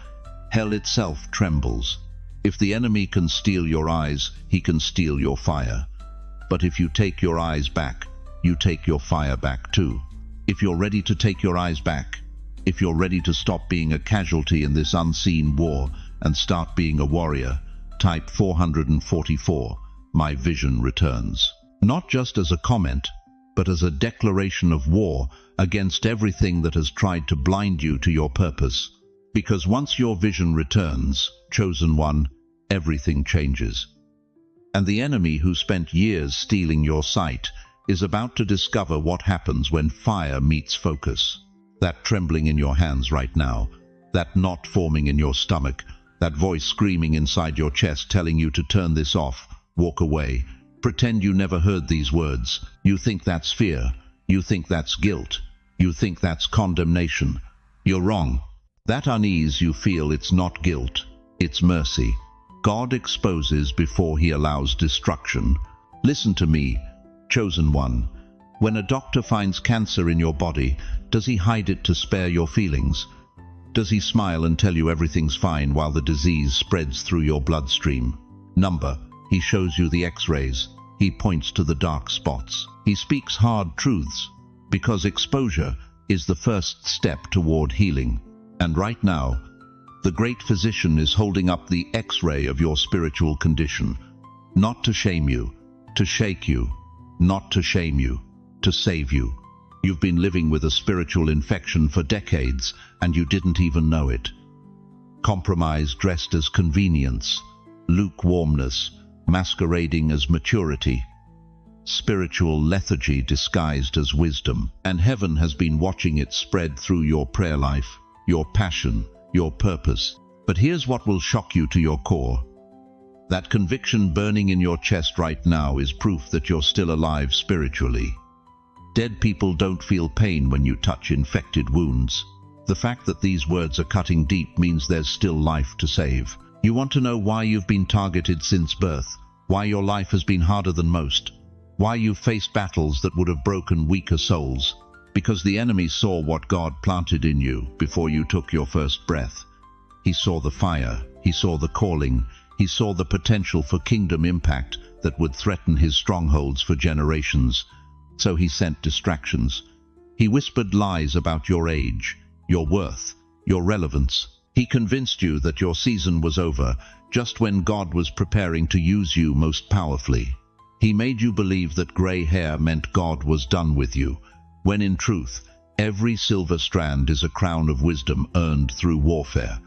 hell itself trembles. If the enemy can steal your eyes, he can steal your fire. But if you take your eyes back, you take your fire back too. If you're ready to take your eyes back, if you're ready to stop being a casualty in this unseen war and start being a warrior, type 444, my vision returns. Not just as a comment, but as a declaration of war against everything that has tried to blind you to your purpose. Because once your vision returns, chosen one, everything changes. And the enemy who spent years stealing your sight is about to discover what happens when fire meets focus. That trembling in your hands right now, that knot forming in your stomach, that voice screaming inside your chest telling you to turn this off, walk away, pretend you never heard these words. You think that's fear. You think that's guilt. You think that's condemnation. You're wrong. That unease you feel, it's not guilt, it's mercy. God exposes before he allows destruction. Listen to me, chosen one. When a doctor finds cancer in your body, does he hide it to spare your feelings? Does he smile and tell you everything's fine while the disease spreads through your bloodstream? Number, he shows you the X-rays. He points to the dark spots. He speaks hard truths, because exposure is the first step toward healing. And right now, the great physician is holding up the X-ray of your spiritual condition. Not to shame you, to shake you, not to shame you, to save you. You've been living with a spiritual infection for decades, and you didn't even know it. Compromise dressed as convenience, lukewarmness masquerading as maturity, spiritual lethargy disguised as wisdom, and heaven has been watching it spread through your prayer life, your passion, your purpose. But here's what will shock you to your core. That conviction burning in your chest right now is proof that you're still alive spiritually. Dead people don't feel pain when you touch infected wounds. The fact that these words are cutting deep means there's still life to save. You want to know why you've been targeted since birth, why your life has been harder than most, why you've faced battles that would have broken weaker souls. Because the enemy saw what God planted in you before you took your first breath. He saw the fire, he saw the calling, he saw the potential for kingdom impact that would threaten his strongholds for generations. So he sent distractions. He whispered lies about your age, your worth, your relevance. He convinced you that your season was over, just when God was preparing to use you most powerfully. He made you believe that gray hair meant God was done with you, when in truth, every silver strand is a crown of wisdom earned through warfare.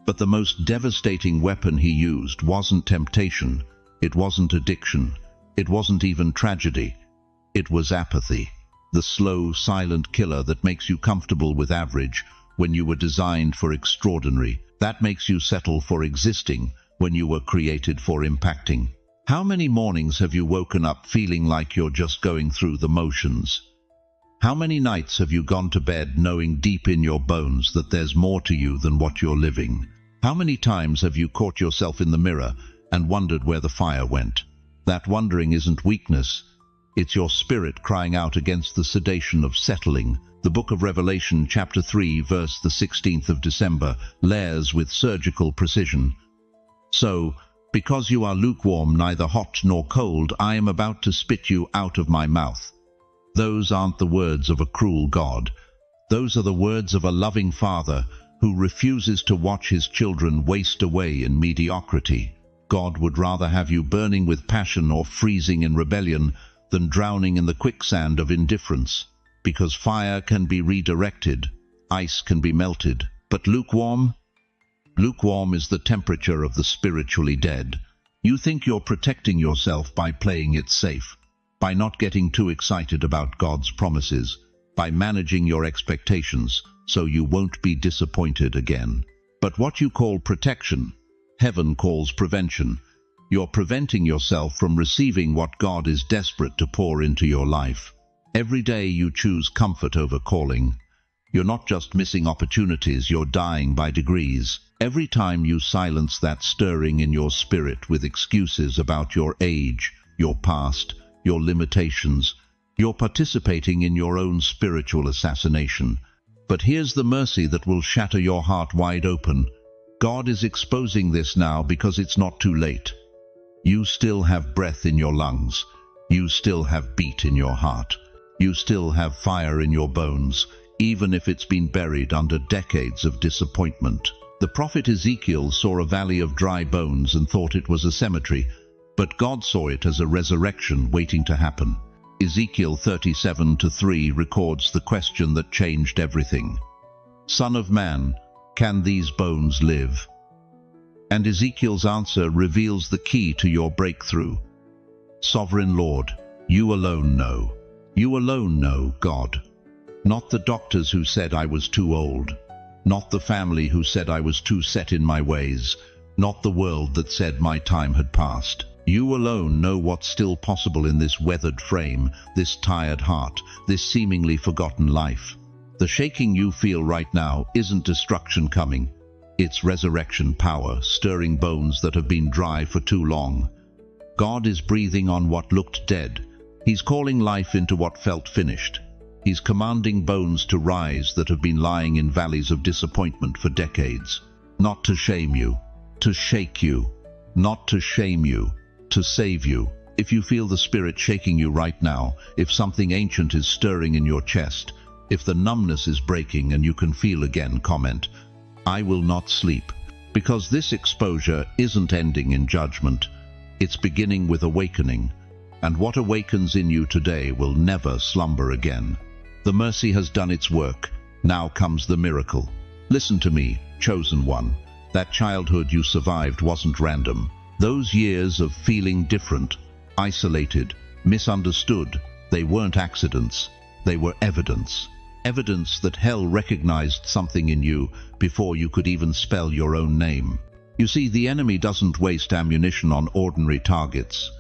But the most devastating weapon he used wasn't temptation, it wasn't addiction, it wasn't even tragedy. It was apathy, the slow, silent killer that makes you comfortable with average when you were designed for extraordinary, that makes you settle for existing when you were created for impacting. How many mornings have you woken up feeling like you're just going through the motions? How many nights have you gone to bed knowing deep in your bones that there's more to you than what you're living? How many times have you caught yourself in the mirror and wondered where the fire went? That wondering isn't weakness. It's your spirit crying out against the sedation of settling. The book of Revelation, chapter 3, verse the 16th of December, layers with surgical precision. So, because you are lukewarm, neither hot nor cold, I am about to spit you out of my mouth. Those aren't the words of a cruel God. Those are the words of a loving Father who refuses to watch his children waste away in mediocrity. God would rather have you burning with passion or freezing in rebellion than drowning in the quicksand of indifference. Because fire can be redirected, ice can be melted, but lukewarm? Lukewarm is the temperature of the spiritually dead. You think you're protecting yourself by playing it safe, by not getting too excited about God's promises, by managing your expectations so you won't be disappointed again. But what you call protection, heaven calls prevention. You're preventing yourself from receiving what God is desperate to pour into your life. Every day you choose comfort over calling. You're not just missing opportunities, you're dying by degrees. Every time you silence that stirring in your spirit with excuses about your age, your past, your limitations, you're participating in your own spiritual assassination. But here's the mercy that will shatter your heart wide open. God is exposing this now because it's not too late. You still have breath in your lungs. You still have beat in your heart. You still have fire in your bones, even if it's been buried under decades of disappointment. The prophet Ezekiel saw a valley of dry bones and thought it was a cemetery, but God saw it as a resurrection waiting to happen. Ezekiel 37:3 records the question that changed everything. Son of man, can these bones live? And Ezekiel's answer reveals the key to your breakthrough. Sovereign Lord, you alone know. You alone know, God. Not the doctors who said I was too old. Not the family who said I was too set in my ways. Not the world that said my time had passed. You alone know what's still possible in this weathered frame, this tired heart, this seemingly forgotten life. The shaking you feel right now isn't destruction coming. It's resurrection power, stirring bones that have been dry for too long. God is breathing on what looked dead. He's calling life into what felt finished. He's commanding bones to rise that have been lying in valleys of disappointment for decades. Not to shame you, to shake you. Not to shame you, to save you. If you feel the Spirit shaking you right now, if something ancient is stirring in your chest, if the numbness is breaking and you can feel again, comment, I will not sleep. Because this exposure isn't ending in judgment. It's beginning with awakening. And what awakens in you today will never slumber again. The mercy has done its work. Now comes the miracle. Listen to me, chosen one. That childhood you survived wasn't random. Those years of feeling different, isolated, misunderstood, they weren't accidents. They were evidence. Evidence that hell recognized something in you before you could even spell your own name. You see, the enemy doesn't waste ammunition on ordinary targets.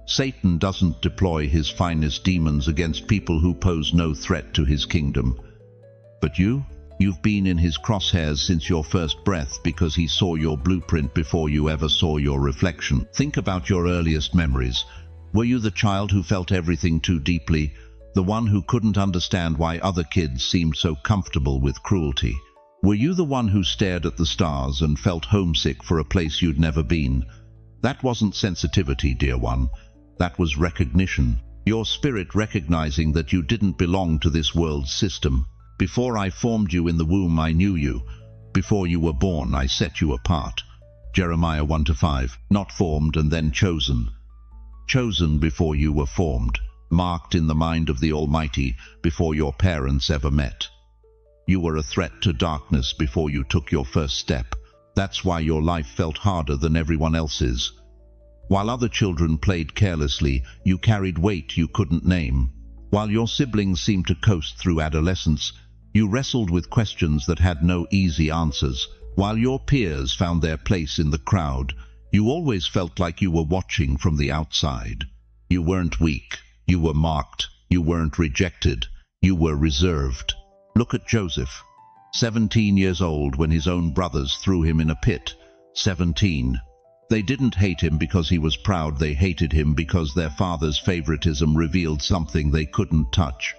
Satan doesn't deploy his finest demons against people who pose no threat to his kingdom. But you've been in his crosshairs since your first breath because he saw your blueprint before you ever saw your reflection. Think about your earliest memories. Were you the child who felt everything too deeply? The one who couldn't understand why other kids seemed so comfortable with cruelty? Were you the one who stared at the stars and felt homesick for a place you'd never been? That wasn't sensitivity, dear one. That was recognition. Your spirit recognizing that you didn't belong to this world's system. Before I formed you in the womb, I knew you. Before you were born, I set you apart. Jeremiah 1-5. Not formed and then chosen. Chosen before you were formed. Marked in the mind of the Almighty before your parents ever met. You were a threat to darkness before you took your first step. That's why your life felt harder than everyone else's. While other children played carelessly, you carried weight you couldn't name. While your siblings seemed to coast through adolescence, you wrestled with questions that had no easy answers. While your peers found their place in the crowd, you always felt like you were watching from the outside. You weren't weak. You were marked. You weren't rejected. You were reserved. Look at Joseph. 17 years old when his own brothers threw him in a pit. 17. They didn't hate him because he was proud. They hated him because their father's favoritism revealed something they couldn't touch.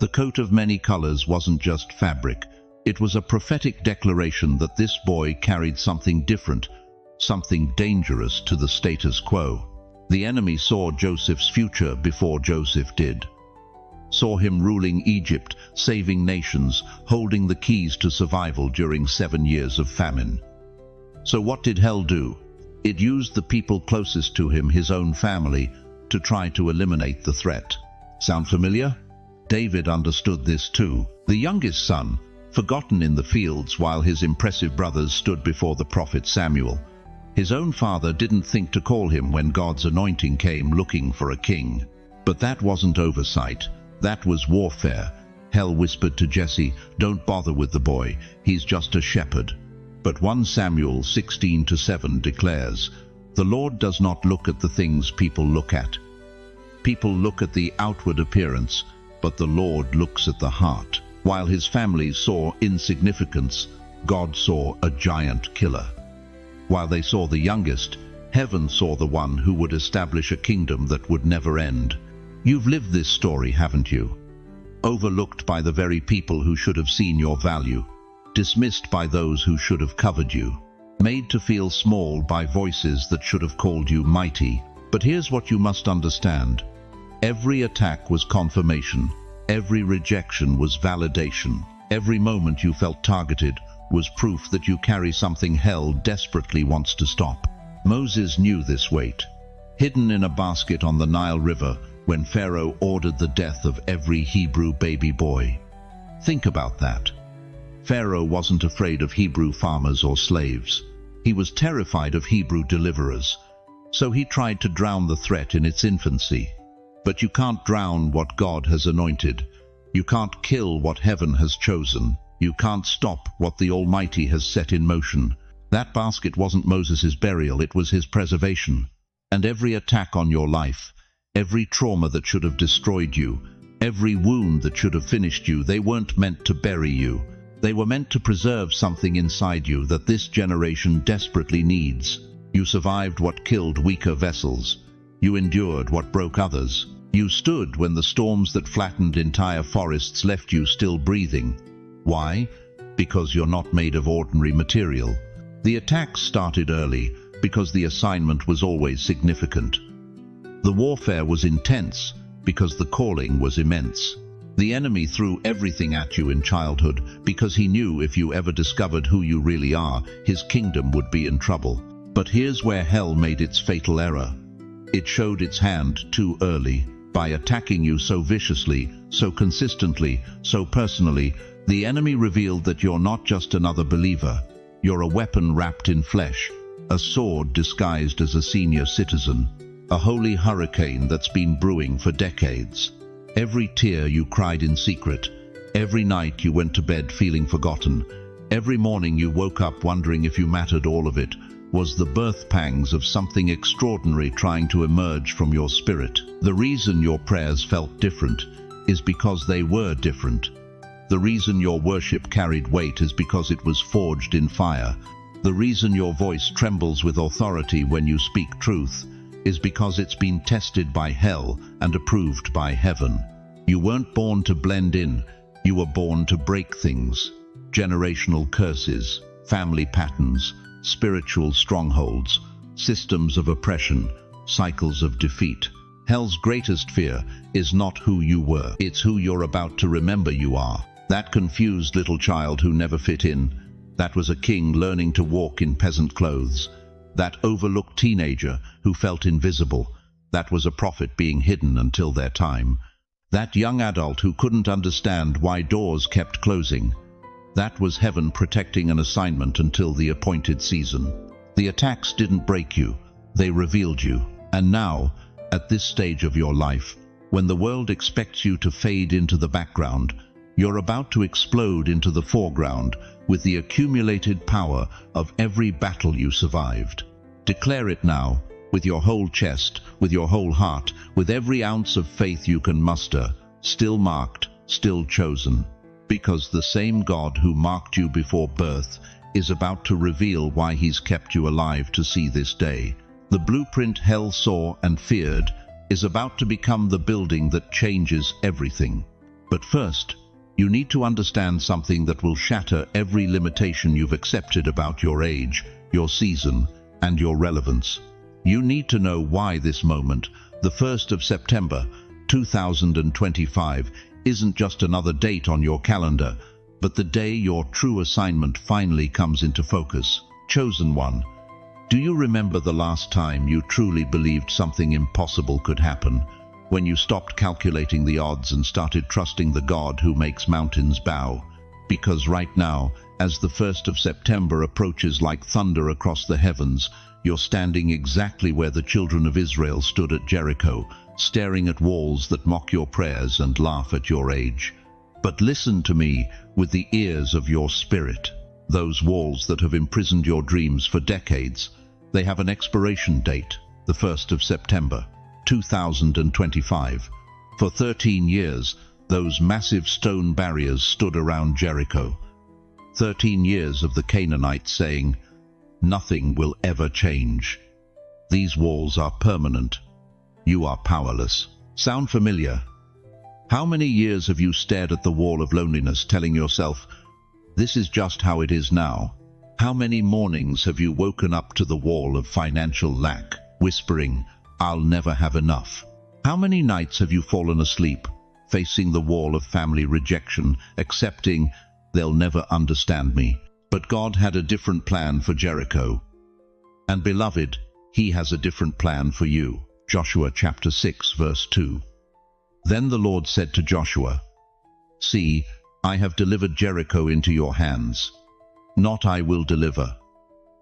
The coat of many colors wasn't just fabric. It was a prophetic declaration that this boy carried something different, something dangerous to the status quo. The enemy saw Joseph's future before Joseph did. Saw him ruling Egypt, saving nations, holding the keys to survival during 7 years of famine. So what did hell do? It used the people closest to him, his own family, to try to eliminate the threat. Sound familiar? David understood this too. The youngest son, forgotten in the fields while his impressive brothers stood before the prophet Samuel. His own father didn't think to call him when God's anointing came looking for a king. But that wasn't oversight. That was warfare. Hell whispered to Jesse, "Don't bother with the boy. He's just a shepherd." But 1 Samuel 16-7 declares, "The Lord does not look at the things people look at. People look at the outward appearance, but the Lord looks at the heart." While his family saw insignificance, God saw a giant killer. While they saw the youngest, heaven saw the one who would establish a kingdom that would never end. You've lived this story, haven't you? Overlooked by the very people who should have seen your value, dismissed by those who should have covered you, made to feel small by voices that should have called you mighty. But here's what you must understand. Every attack was confirmation. Every rejection was validation. Every moment you felt targeted was proof that you carry something hell desperately wants to stop. Moses knew this weight. Hidden in a basket on the Nile River when Pharaoh ordered the death of every Hebrew baby boy. Think about that. Pharaoh wasn't afraid of Hebrew farmers or slaves. He was terrified of Hebrew deliverers. So he tried to drown the threat in its infancy. But you can't drown what God has anointed. You can't kill what heaven has chosen. You can't stop what the Almighty has set in motion. That basket wasn't Moses' burial, it was his preservation. And every attack on your life, every trauma that should have destroyed you, every wound that should have finished you, they weren't meant to bury you. They were meant to preserve something inside you that this generation desperately needs. You survived what killed weaker vessels. You endured what broke others. You stood when the storms that flattened entire forests left you still breathing. Why? Because you're not made of ordinary material. The attacks started early because the assignment was always significant. The warfare was intense because the calling was immense. The enemy threw everything at you in childhood because he knew if you ever discovered who you really are, his kingdom would be in trouble. But here's where hell made its fatal error. It showed its hand too early. By attacking you so viciously, so consistently, so personally, the enemy revealed that you're not just another believer. You're a weapon wrapped in flesh, a sword disguised as a senior citizen, a holy hurricane that's been brewing for decades. Every tear you cried in secret, every night you went to bed feeling forgotten, every morning you woke up wondering if you mattered, all of it was the birth pangs of something extraordinary trying to emerge from your spirit. The reason your prayers felt different is because they were different. The reason your worship carried weight is because it was forged in fire. The reason your voice trembles with authority when you speak truth is because it's been tested by hell and approved by heaven. You weren't born to blend in, you were born to break things. Generational curses, family patterns, spiritual strongholds, systems of oppression, cycles of defeat. Hell's greatest fear is not who you were, it's who you're about to remember you are. That confused little child who never fit in, that was a king learning to walk in peasant clothes. That overlooked teenager who felt invisible, that was a prophet being hidden until their time. That young adult who couldn't understand why doors kept closing, that was heaven protecting an assignment until the appointed season. The attacks didn't break you, they revealed you. And now, at this stage of your life, when the world expects you to fade into the background, you're about to explode into the foreground with the accumulated power of every battle you survived. Declare it now, with your whole chest, with your whole heart, with every ounce of faith you can muster, still marked, still chosen. Because the same God who marked you before birth is about to reveal why he's kept you alive to see this day. The blueprint hell saw and feared is about to become the building that changes everything. But first, you need to understand something that will shatter every limitation you've accepted about your age, your season, and your relevance. You need to know why this moment, the 1st of September, 2025, isn't just another date on your calendar, but the day your true assignment finally comes into focus. Chosen one, do you remember the last time you truly believed something impossible could happen? When you stopped calculating the odds and started trusting the God who makes mountains bow? Because right now, as the 1st of September approaches like thunder across the heavens, you're standing exactly where the children of Israel stood at Jericho, staring at walls that mock your prayers and laugh at your age. But listen to me with the ears of your spirit. Those walls that have imprisoned your dreams for decades, they have an expiration date, the 1st of September, 2025. For 13 years, Those massive stone barriers stood around Jericho. 13 years of the Canaanites saying, "Nothing will ever change. These walls are permanent. You are powerless." Sound familiar? How many years have you stared at the wall of loneliness, telling yourself, "This is just how it is now"? How many mornings have you woken up to the wall of financial lack, whispering, "I'll never have enough"? How many nights have you fallen asleep, facing the wall of family rejection, accepting, "They'll never understand me"? But God had a different plan for Jericho. And beloved, He has a different plan for you. Joshua chapter 6 verse 2. Then the Lord said to Joshua, "See, I have delivered Jericho into your hands. Not I will deliver.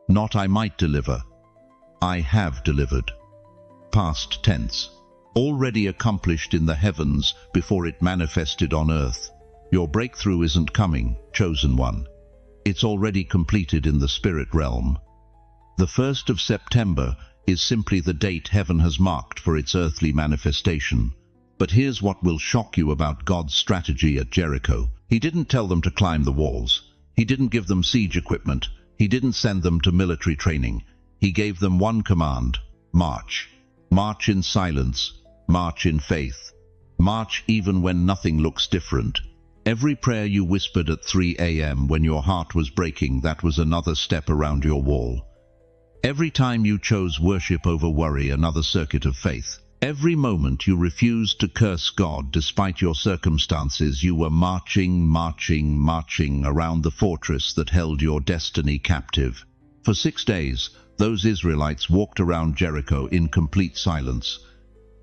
Not I might deliver. I have delivered." Past tense. Already accomplished in the heavens before it manifested on earth. Your breakthrough isn't coming, chosen one. It's already completed in the spirit realm. The 1st of September is simply the date heaven has marked for its earthly manifestation. But here's what will shock you about God's strategy at Jericho. He didn't tell them to climb the walls. He didn't give them siege equipment. He didn't send them to military training. He gave them one command: march. March in silence. March in faith. March even when nothing looks different. Every prayer you whispered at 3 a.m. when your heart was breaking, that was another step around your wall. Every time you chose worship over worry, another circuit of faith. Every moment you refused to curse God despite your circumstances, you were marching around the fortress that held your destiny captive. For 6 days, those Israelites walked around Jericho in complete silence.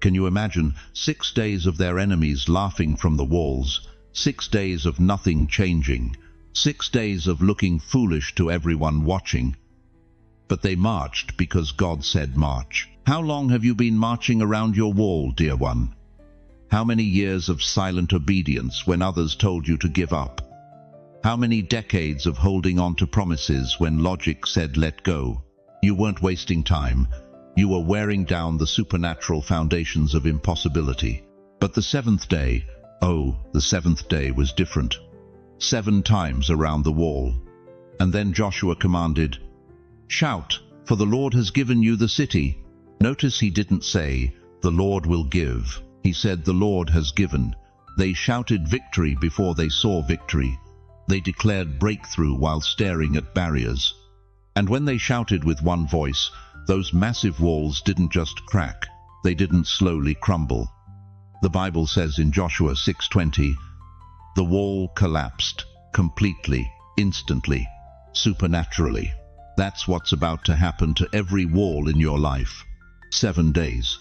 Can you imagine 6 days of their enemies laughing from the walls, 6 days of nothing changing, 6 days of looking foolish to everyone watching? But they marched because God said march. How long have you been marching around your wall, dear one? How many years of silent obedience when others told you to give up? How many decades of holding on to promises when logic said let go? You weren't wasting time. You were wearing down the supernatural foundations of impossibility. But the 7th day, the 7th day was different. 7 times around the wall. And then Joshua commanded, "Shout, for the Lord has given you the city." Notice he didn't say, "The Lord will give." He said, "The Lord has given." They shouted victory before they saw victory. They declared breakthrough while staring at barriers. And when they shouted with one voice, those massive walls didn't just crack, they didn't slowly crumble. The Bible says in Joshua 6:20, the wall collapsed completely, instantly, supernaturally. That's what's about to happen to every wall in your life. 7 days,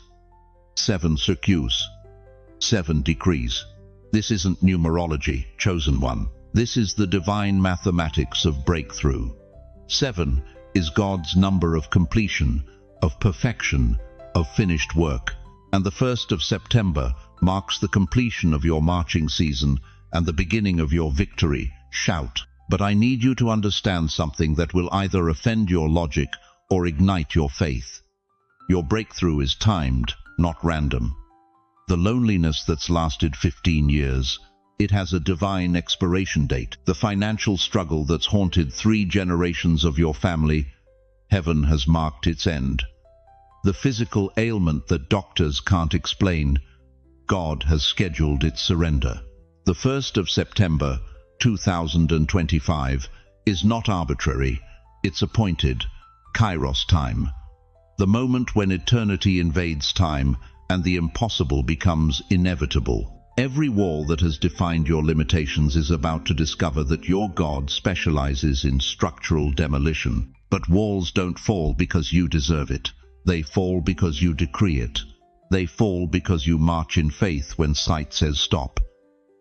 7 circuits, 7 decrees. This isn't numerology, chosen one. This is the divine mathematics of breakthrough. 7 is God's number of completion, of perfection, of finished work. And the 1st of September marks the completion of your marching season and the beginning of your victory. Shout. But I need you to understand something that will either offend your logic or ignite your faith. Your breakthrough is timed, not random. The loneliness that's lasted 15 years, it has a divine expiration date. The financial struggle that's haunted 3 generations of your family, heaven has marked its end. The physical ailment that doctors can't explain, God has scheduled its surrender. The 1st of September, 2025, is not arbitrary, it's appointed, Kairos time. The moment when eternity invades time and the impossible becomes inevitable. Every wall that has defined your limitations is about to discover that your God specializes in structural demolition. But walls don't fall because you deserve it. They fall because you decree it. They fall because you march in faith when sight says stop.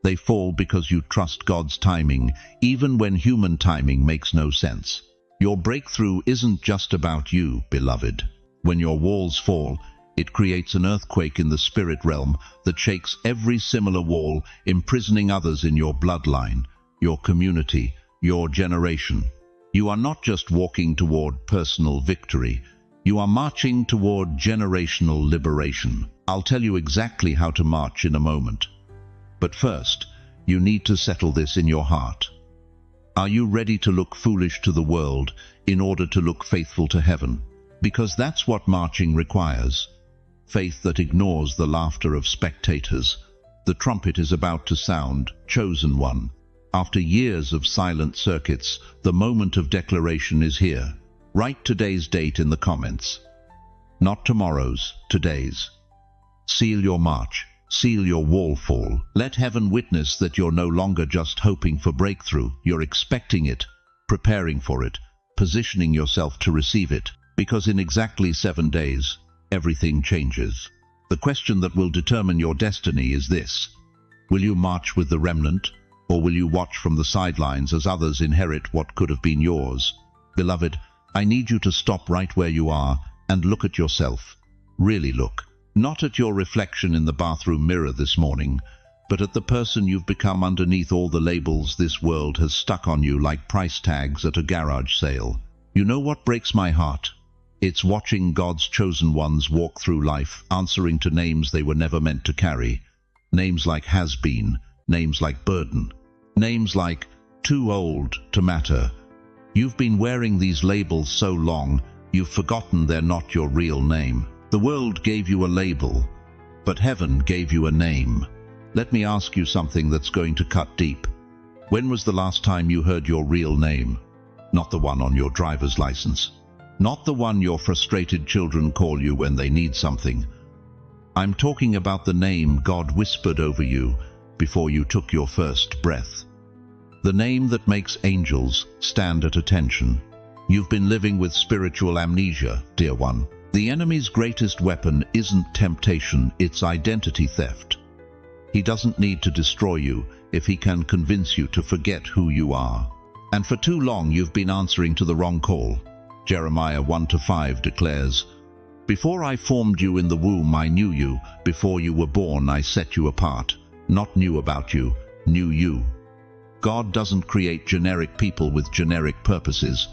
They fall because you trust God's timing, even when human timing makes no sense. Your breakthrough isn't just about you, beloved. When your walls fall, it creates an earthquake in the spirit realm that shakes every similar wall, imprisoning others in your bloodline, your community, your generation. You are not just walking toward personal victory, you are marching toward generational liberation. I'll tell you exactly how to march in a moment. But first, you need to settle this in your heart. Are you ready to look foolish to the world in order to look faithful to heaven? Because that's what marching requires. Faith that ignores the laughter of spectators. The trumpet is about to sound, chosen one. After years of silent circuits, the moment of declaration is here. Write today's date in the comments. Not tomorrow's, today's. Seal your march. Seal your wall fall. Let heaven witness that you're no longer just hoping for breakthrough. You're expecting it, preparing for it, positioning yourself to receive it. Because in exactly 7 days, everything changes. The question that will determine your destiny is this: will you march with the remnant, or will you watch from the sidelines as others inherit what could have been yours? Beloved, I need you to stop right where you are and look at yourself. Really look. Not at your reflection in the bathroom mirror this morning, but at the person you've become underneath all the labels this world has stuck on you like price tags at a garage sale. You know what breaks my heart? It's watching God's chosen ones walk through life, answering to names they were never meant to carry. Names like has-been, names like burden, names like too old to matter. You've been wearing these labels so long, you've forgotten they're not your real name. The world gave you a label, but heaven gave you a name. Let me ask you something that's going to cut deep. When was the last time you heard your real name? Not the one on your driver's license. Not the one your frustrated children call you when they need something. I'm talking about the name God whispered over you before you took your first breath. The name that makes angels stand at attention. You've been living with spiritual amnesia, dear one. The enemy's greatest weapon isn't temptation, it's identity theft. He doesn't need to destroy you if he can convince you to forget who you are. And for too long you've been answering to the wrong call. Jeremiah 1-5 declares, "Before I formed you in the womb I knew you, before you were born I set you apart." Not knew about you, knew you. God doesn't create generic people with generic purposes.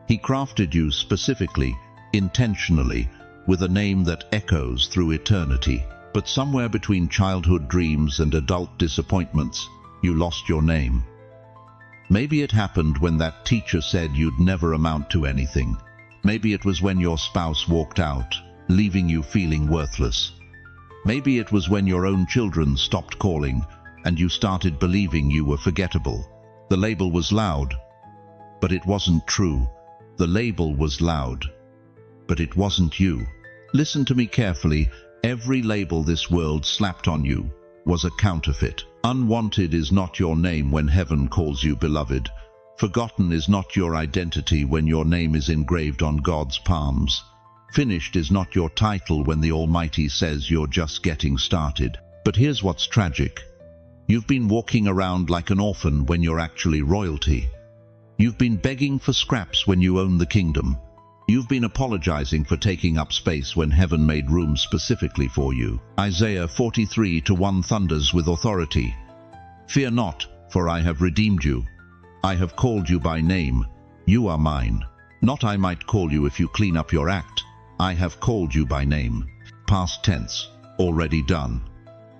He crafted you specifically, intentionally, with a name that echoes through eternity. But somewhere between childhood dreams and adult disappointments, you lost your name. Maybe it happened when that teacher said you'd never amount to anything. Maybe it was when your spouse walked out, leaving you feeling worthless. Maybe it was when your own children stopped calling and you started believing you were forgettable. The label was loud, but it wasn't true. The label was loud, but it wasn't you. Listen to me carefully. Every label this world slapped on you was a counterfeit. Unwanted is not your name when heaven calls you beloved. Forgotten is not your identity when your name is engraved on God's palms. Finished is not your title when the Almighty says you're just getting started. But here's what's tragic. You've been walking around like an orphan when you're actually royalty. You've been begging for scraps when you own the kingdom. You've been apologizing for taking up space when heaven made room specifically for you. Isaiah 43:1 thunders with authority. "Fear not, for I have redeemed you. I have called you by name. You are mine. Not I might call you if you clean up your act. I have called you by name." Past tense, already done.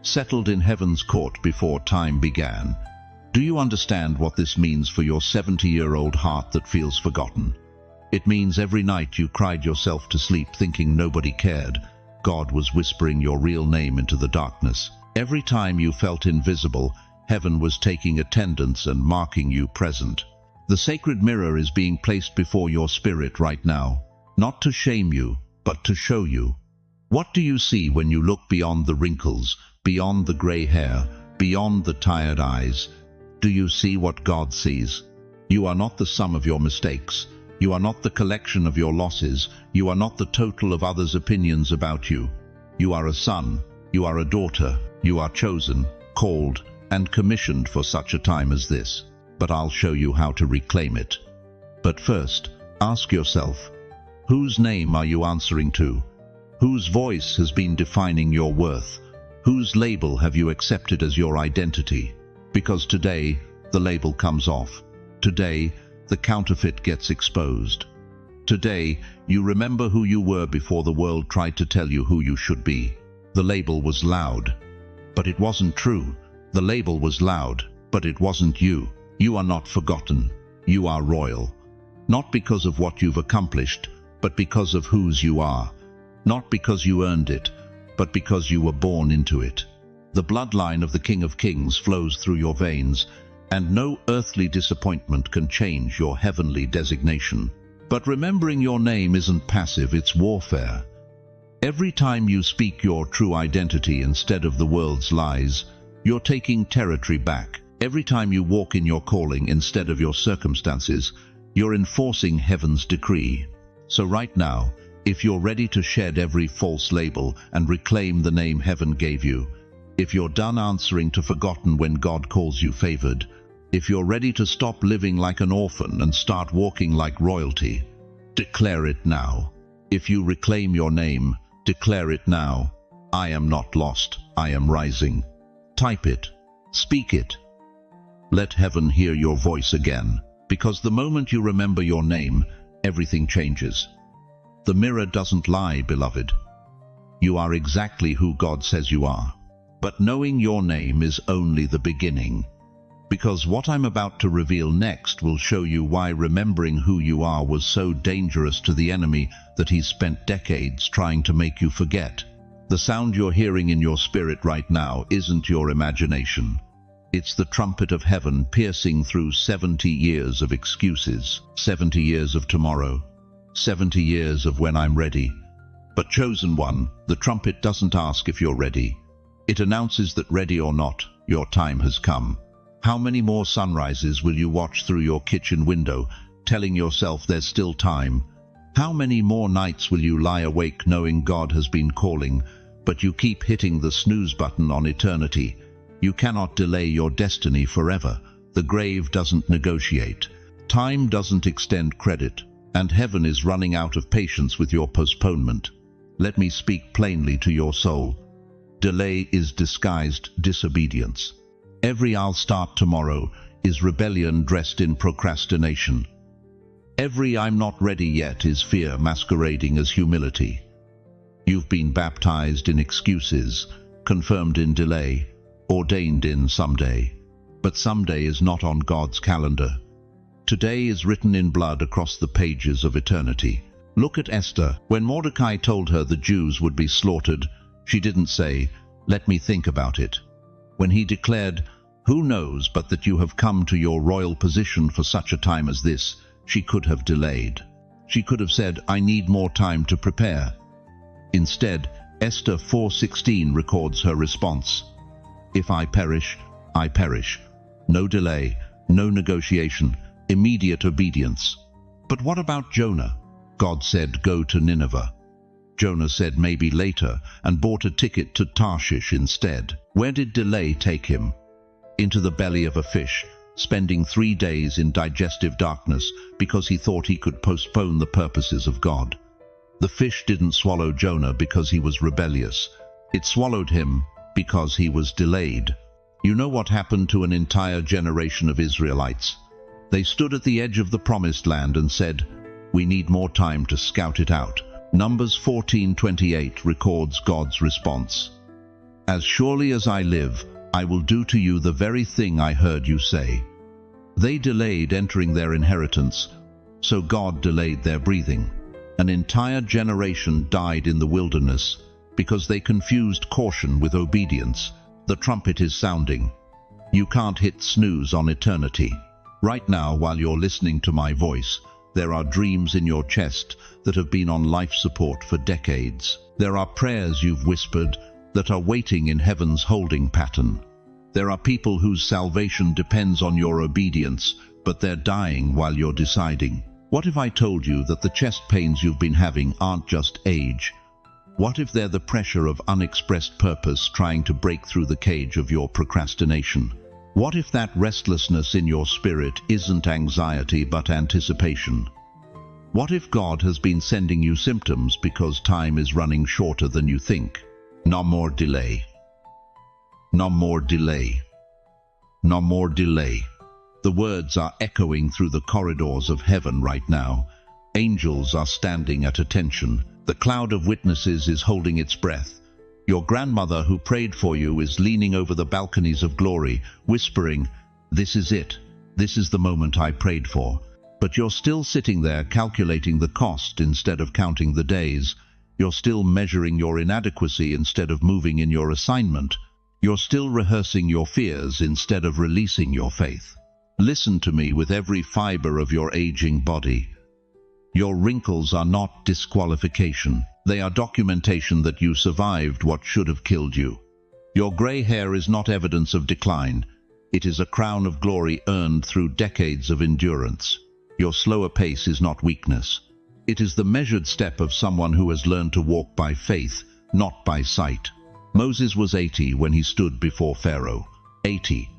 Settled in heaven's court before time began. Do you understand what this means for your 70-year-old heart that feels forgotten? It means every night you cried yourself to sleep thinking nobody cared. God was whispering your real name into the darkness. Every time you felt invisible, heaven was taking attendance and marking you present. The sacred mirror is being placed before your spirit right now, not to shame you, but to show you. What do you see when you look beyond the wrinkles, beyond the gray hair, beyond the tired eyes? Do you see what God sees? You are not the sum of your mistakes. You are not the collection of your losses. You are not the total of others' opinions about you. You are a son. You are a daughter. You are chosen, called, and commissioned for such a time as this. But I'll show you how to reclaim it. But first, ask yourself, whose name are you answering to? Whose voice has been defining your worth? Whose label have you accepted as your identity? Because today, the label comes off. Today, the counterfeit gets exposed. Today, you remember who you were before the world tried to tell you who you should be. The label was loud, but it wasn't true. The label was loud, but it wasn't you. You are not forgotten. You are royal. Not because of what you've accomplished, but because of whose you are. Not because you earned it, but because you were born into it. The bloodline of the King of Kings flows through your veins, and no earthly disappointment can change your heavenly designation. But remembering your name isn't passive, it's warfare. Every time you speak your true identity instead of the world's lies, you're taking territory back. Every time you walk in your calling instead of your circumstances, you're enforcing heaven's decree. So right now, if you're ready to shed every false label and reclaim the name heaven gave you, if you're done answering to forgotten when God calls you favored, if you're ready to stop living like an orphan and start walking like royalty, declare it now. If you reclaim your name, declare it now. I am not lost, I am rising. Type it. Speak it. Let heaven hear your voice again, because the moment you remember your name, everything changes. The mirror doesn't lie, beloved. You are exactly who God says you are. But knowing your name is only the beginning, because what I'm about to reveal next will show you why remembering who you are was so dangerous to the enemy that he's spent decades trying to make you forget. The sound you're hearing in your spirit right now isn't your imagination. It's the trumpet of heaven piercing through 70 years of excuses, 70 years of tomorrow, 70 years of when I'm ready. But chosen one, the trumpet doesn't ask if you're ready. It announces that ready or not, your time has come. How many more sunrises will you watch through your kitchen window, telling yourself there's still time? How many more nights will you lie awake knowing God has been calling, but you keep hitting the snooze button on eternity? You cannot delay your destiny forever. The grave doesn't negotiate. Time doesn't extend credit, and heaven is running out of patience with your postponement. Let me speak plainly to your soul. Delay is disguised disobedience. Every "I'll start tomorrow" is rebellion dressed in procrastination. Every "I'm not ready yet" is fear masquerading as humility. You've been baptized in excuses, confirmed in delay, ordained in someday. But someday is not on God's calendar. Today is written in blood across the pages of eternity. Look at Esther. When Mordecai told her the Jews would be slaughtered, she didn't say, "Let me think about it." When he declared, "Who knows but that you have come to your royal position for such a time as this," she could have delayed. She could have said, "I need more time to prepare." Instead, Esther 4:16 records her response. "If I perish, I perish." No delay, no negotiation, immediate obedience. But what about Jonah? God said, "Go to Nineveh." Jonah said maybe later and bought a ticket to Tarshish instead. Where did delay take him? Into the belly of a fish, spending 3 days in digestive darkness because he thought he could postpone the purposes of God. The fish didn't swallow Jonah because he was rebellious. It swallowed him because he was delayed. You know what happened to an entire generation of Israelites? They stood at the edge of the promised land and said, "We need more time to scout it out." Numbers 14:28 records God's response. "As surely as I live, I will do to you the very thing I heard you say." They delayed entering their inheritance, so God delayed their breathing. An entire generation died in the wilderness because they confused caution with obedience. The trumpet is sounding. You can't hit snooze on eternity. Right now, while you're listening to my voice, there are dreams in your chest that have been on life support for decades. There are prayers you've whispered that are waiting in heaven's holding pattern. There are people whose salvation depends on your obedience, but they're dying while you're deciding. What if I told you that the chest pains you've been having aren't just age? What if they're the pressure of unexpressed purpose trying to break through the cage of your procrastination? What if that restlessness in your spirit isn't anxiety but anticipation? What if God has been sending you symptoms because time is running shorter than you think? No more delay. No more delay. No more delay. The words are echoing through the corridors of heaven right now. Angels are standing at attention. The cloud of witnesses is holding its breath. Your grandmother who prayed for you is leaning over the balconies of glory, whispering, "This is it. This is the moment I prayed for." But you're still sitting there calculating the cost instead of counting the days. You're still measuring your inadequacy instead of moving in your assignment. You're still rehearsing your fears instead of releasing your faith. Listen to me with every fiber of your aging body. Your wrinkles are not disqualification. They are documentation that you survived what should have killed you. Your gray hair is not evidence of decline. It is a crown of glory earned through decades of endurance. Your slower pace is not weakness. It is the measured step of someone who has learned to walk by faith, not by sight. Moses was 80 when he stood before Pharaoh. 80.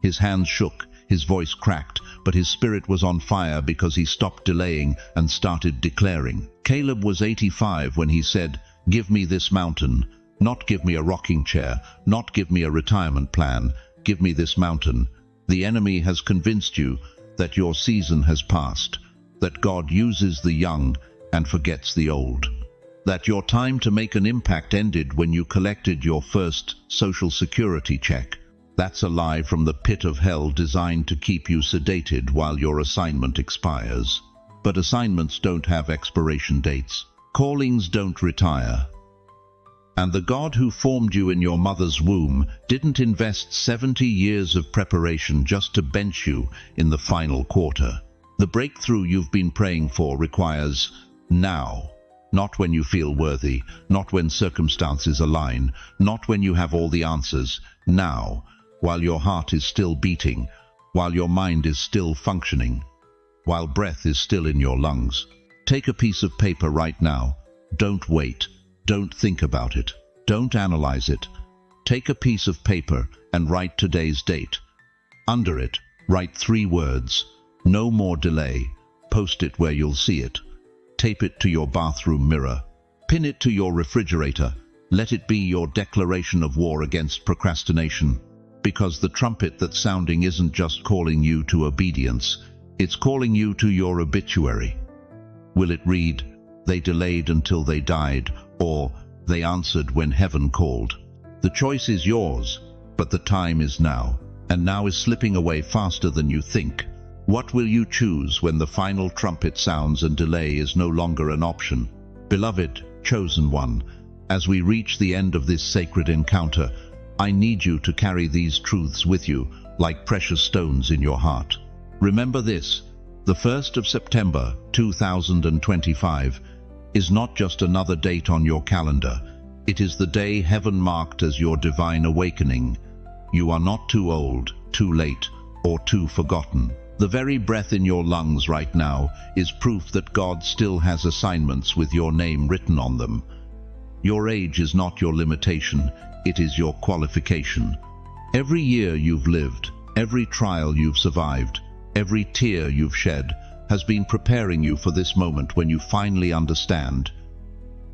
His hands shook, his voice cracked, but his spirit was on fire because he stopped delaying and started declaring. Caleb was 85 when he said, "Give me this mountain, not give me a rocking chair, not give me a retirement plan, give me this mountain." The enemy has convinced you that your season has passed, that God uses the young and forgets the old, that your time to make an impact ended when you collected your first Social Security check. That's a lie from the pit of hell designed to keep you sedated while your assignment expires. But assignments don't have expiration dates. Callings don't retire. And the God who formed you in your mother's womb didn't invest 70 years of preparation just to bench you in the final quarter. The breakthrough you've been praying for requires now. Not when you feel worthy, not when circumstances align, not when you have all the answers. Now, while your heart is still beating, while your mind is still functioning, while breath is still in your lungs. Take a piece of paper right now. Don't wait. Don't think about it. Don't analyze it. Take a piece of paper and write today's date. Under it, write 3 words. No more delay. Post it where you'll see it. Tape it to your bathroom mirror. Pin it to your refrigerator. Let it be your declaration of war against procrastination. Because the trumpet that's sounding isn't just calling you to obedience, it's calling you to your obituary. Will it read, "They delayed until they died," or "They answered when heaven called"? The choice is yours, but the time is now, and now is slipping away faster than you think. What will you choose when the final trumpet sounds and delay is no longer an option? Beloved, chosen one, as we reach the end of this sacred encounter, I need you to carry these truths with you like precious stones in your heart. Remember this: the 1st of September 2025 is not just another date on your calendar. It is the day heaven marked as your divine awakening. You are not too old, too late, or too forgotten. The very breath in your lungs right now is proof that God still has assignments with your name written on them. Your age is not your limitation, it is your qualification. Every year you've lived, every trial you've survived, every tear you've shed has been preparing you for this moment when you finally understand.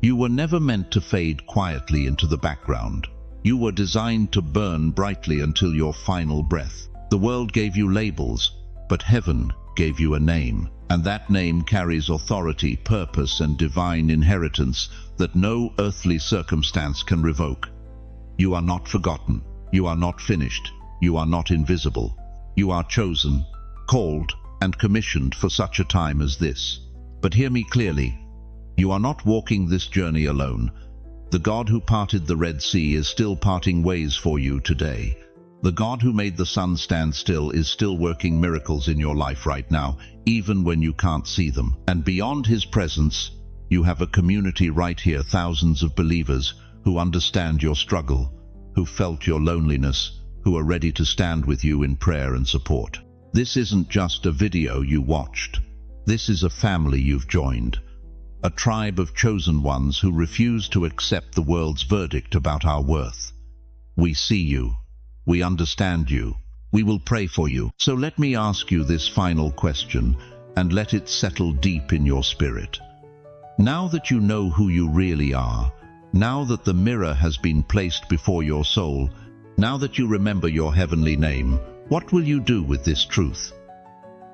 You were never meant to fade quietly into the background. You were designed to burn brightly until your final breath. The world gave you labels, but heaven gave you a name, and that name carries authority, purpose, and divine inheritance that no earthly circumstance can revoke. You are not forgotten. You are not finished. You are not invisible. You are chosen, called, and commissioned for such a time as this. But hear me clearly. You are not walking this journey alone. The God who parted the Red Sea is still parting ways for you today. The God who made the sun stand still is still working miracles in your life right now, even when you can't see them. And beyond His presence, you have a community right here, thousands of believers who understand your struggle, who felt your loneliness, who are ready to stand with you in prayer and support. This isn't just a video you watched. This is a family you've joined, a tribe of chosen ones who refuse to accept the world's verdict about our worth. We see you. We understand you. We will pray for you. So let me ask you this final question, and let it settle deep in your spirit. Now that you know who you really are, now that the mirror has been placed before your soul, now that you remember your heavenly name, what will you do with this truth?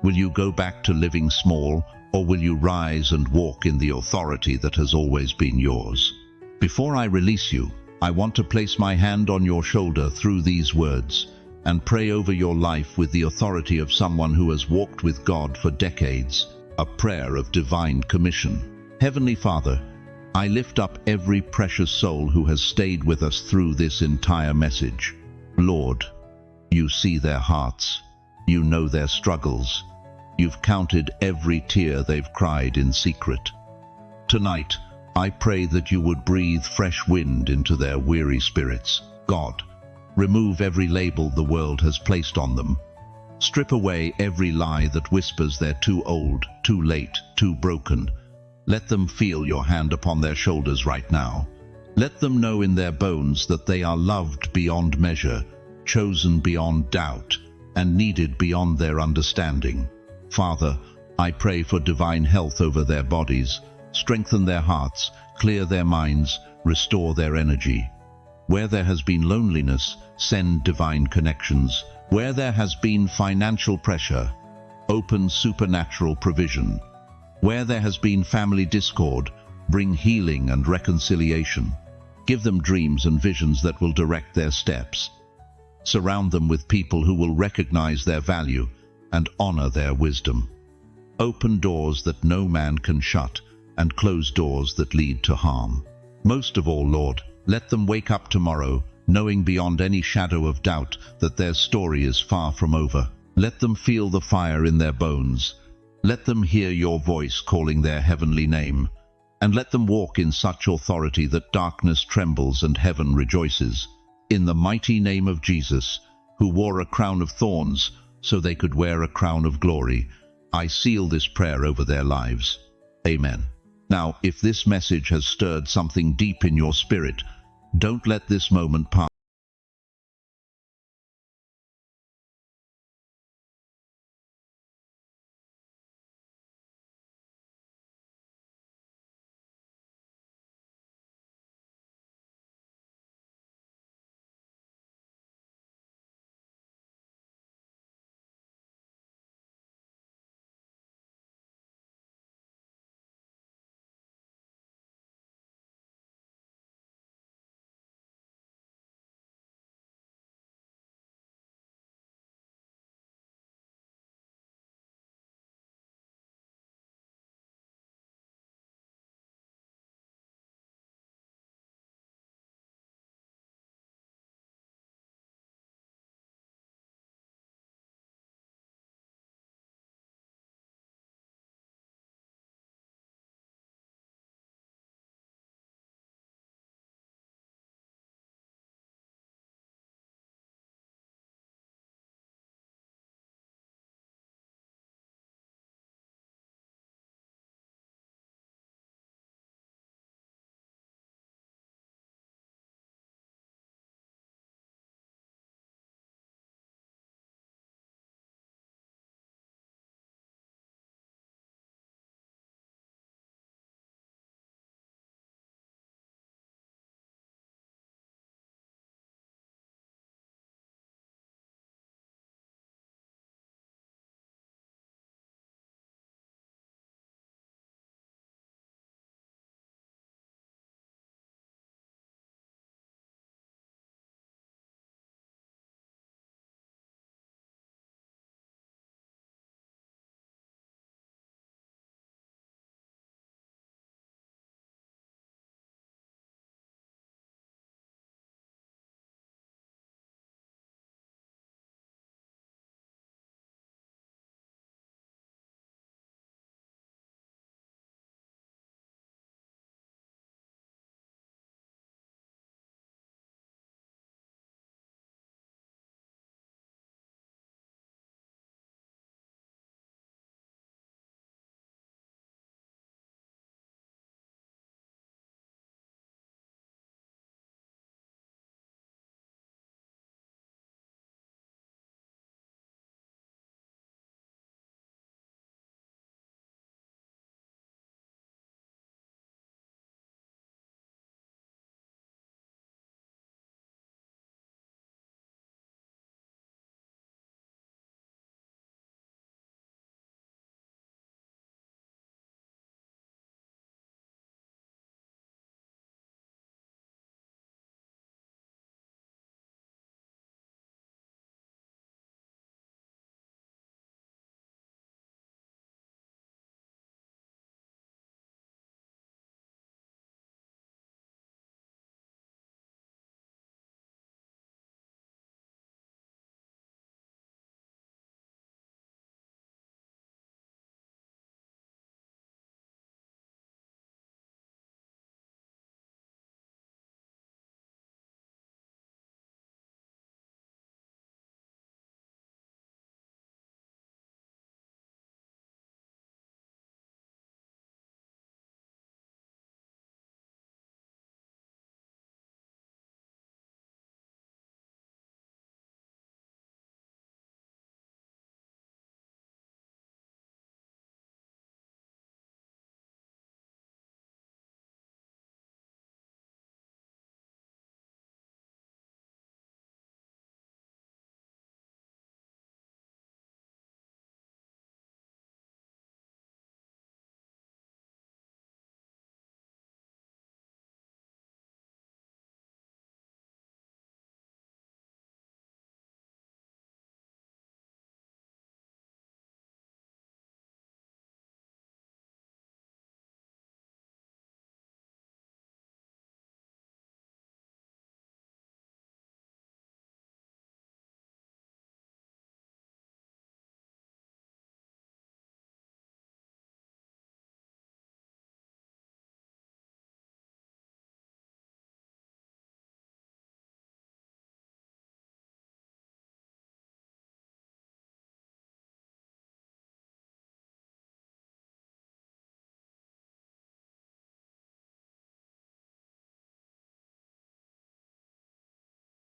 Will you go back to living small, or will you rise and walk in the authority that has always been yours? Before I release you, I want to place my hand on your shoulder through these words and pray over your life with the authority of someone who has walked with God for decades, a prayer of divine commission. Heavenly Father, I lift up every precious soul who has stayed with us through this entire message. Lord, you see their hearts. You know their struggles. You've counted every tear they've cried in secret. Tonight, I pray that you would breathe fresh wind into their weary spirits. God, remove every label the world has placed on them. Strip away every lie that whispers they're too old, too late, too broken. Let them feel your hand upon their shoulders right now. Let them know in their bones that they are loved beyond measure, chosen beyond doubt, and needed beyond their understanding. Father, I pray for divine health over their bodies. Strengthen their hearts, clear their minds, restore their energy. Where there has been loneliness, send divine connections. Where there has been financial pressure, open supernatural provision. Where there has been family discord, bring healing and reconciliation. Give them dreams and visions that will direct their steps. Surround them with people who will recognize their value and honor their wisdom. Open doors that no man can shut, and close doors that lead to harm. Most of all, Lord, let them wake up tomorrow, knowing beyond any shadow of doubt that their story is far from over. Let them feel the fire in their bones. Let them hear your voice calling their heavenly name. And let them walk in such authority that darkness trembles and heaven rejoices. In the mighty name of Jesus, who wore a crown of thorns so they could wear a crown of glory, I seal this prayer over their lives. Amen. Now, if this message has stirred something deep in your spirit, don't let this moment pass.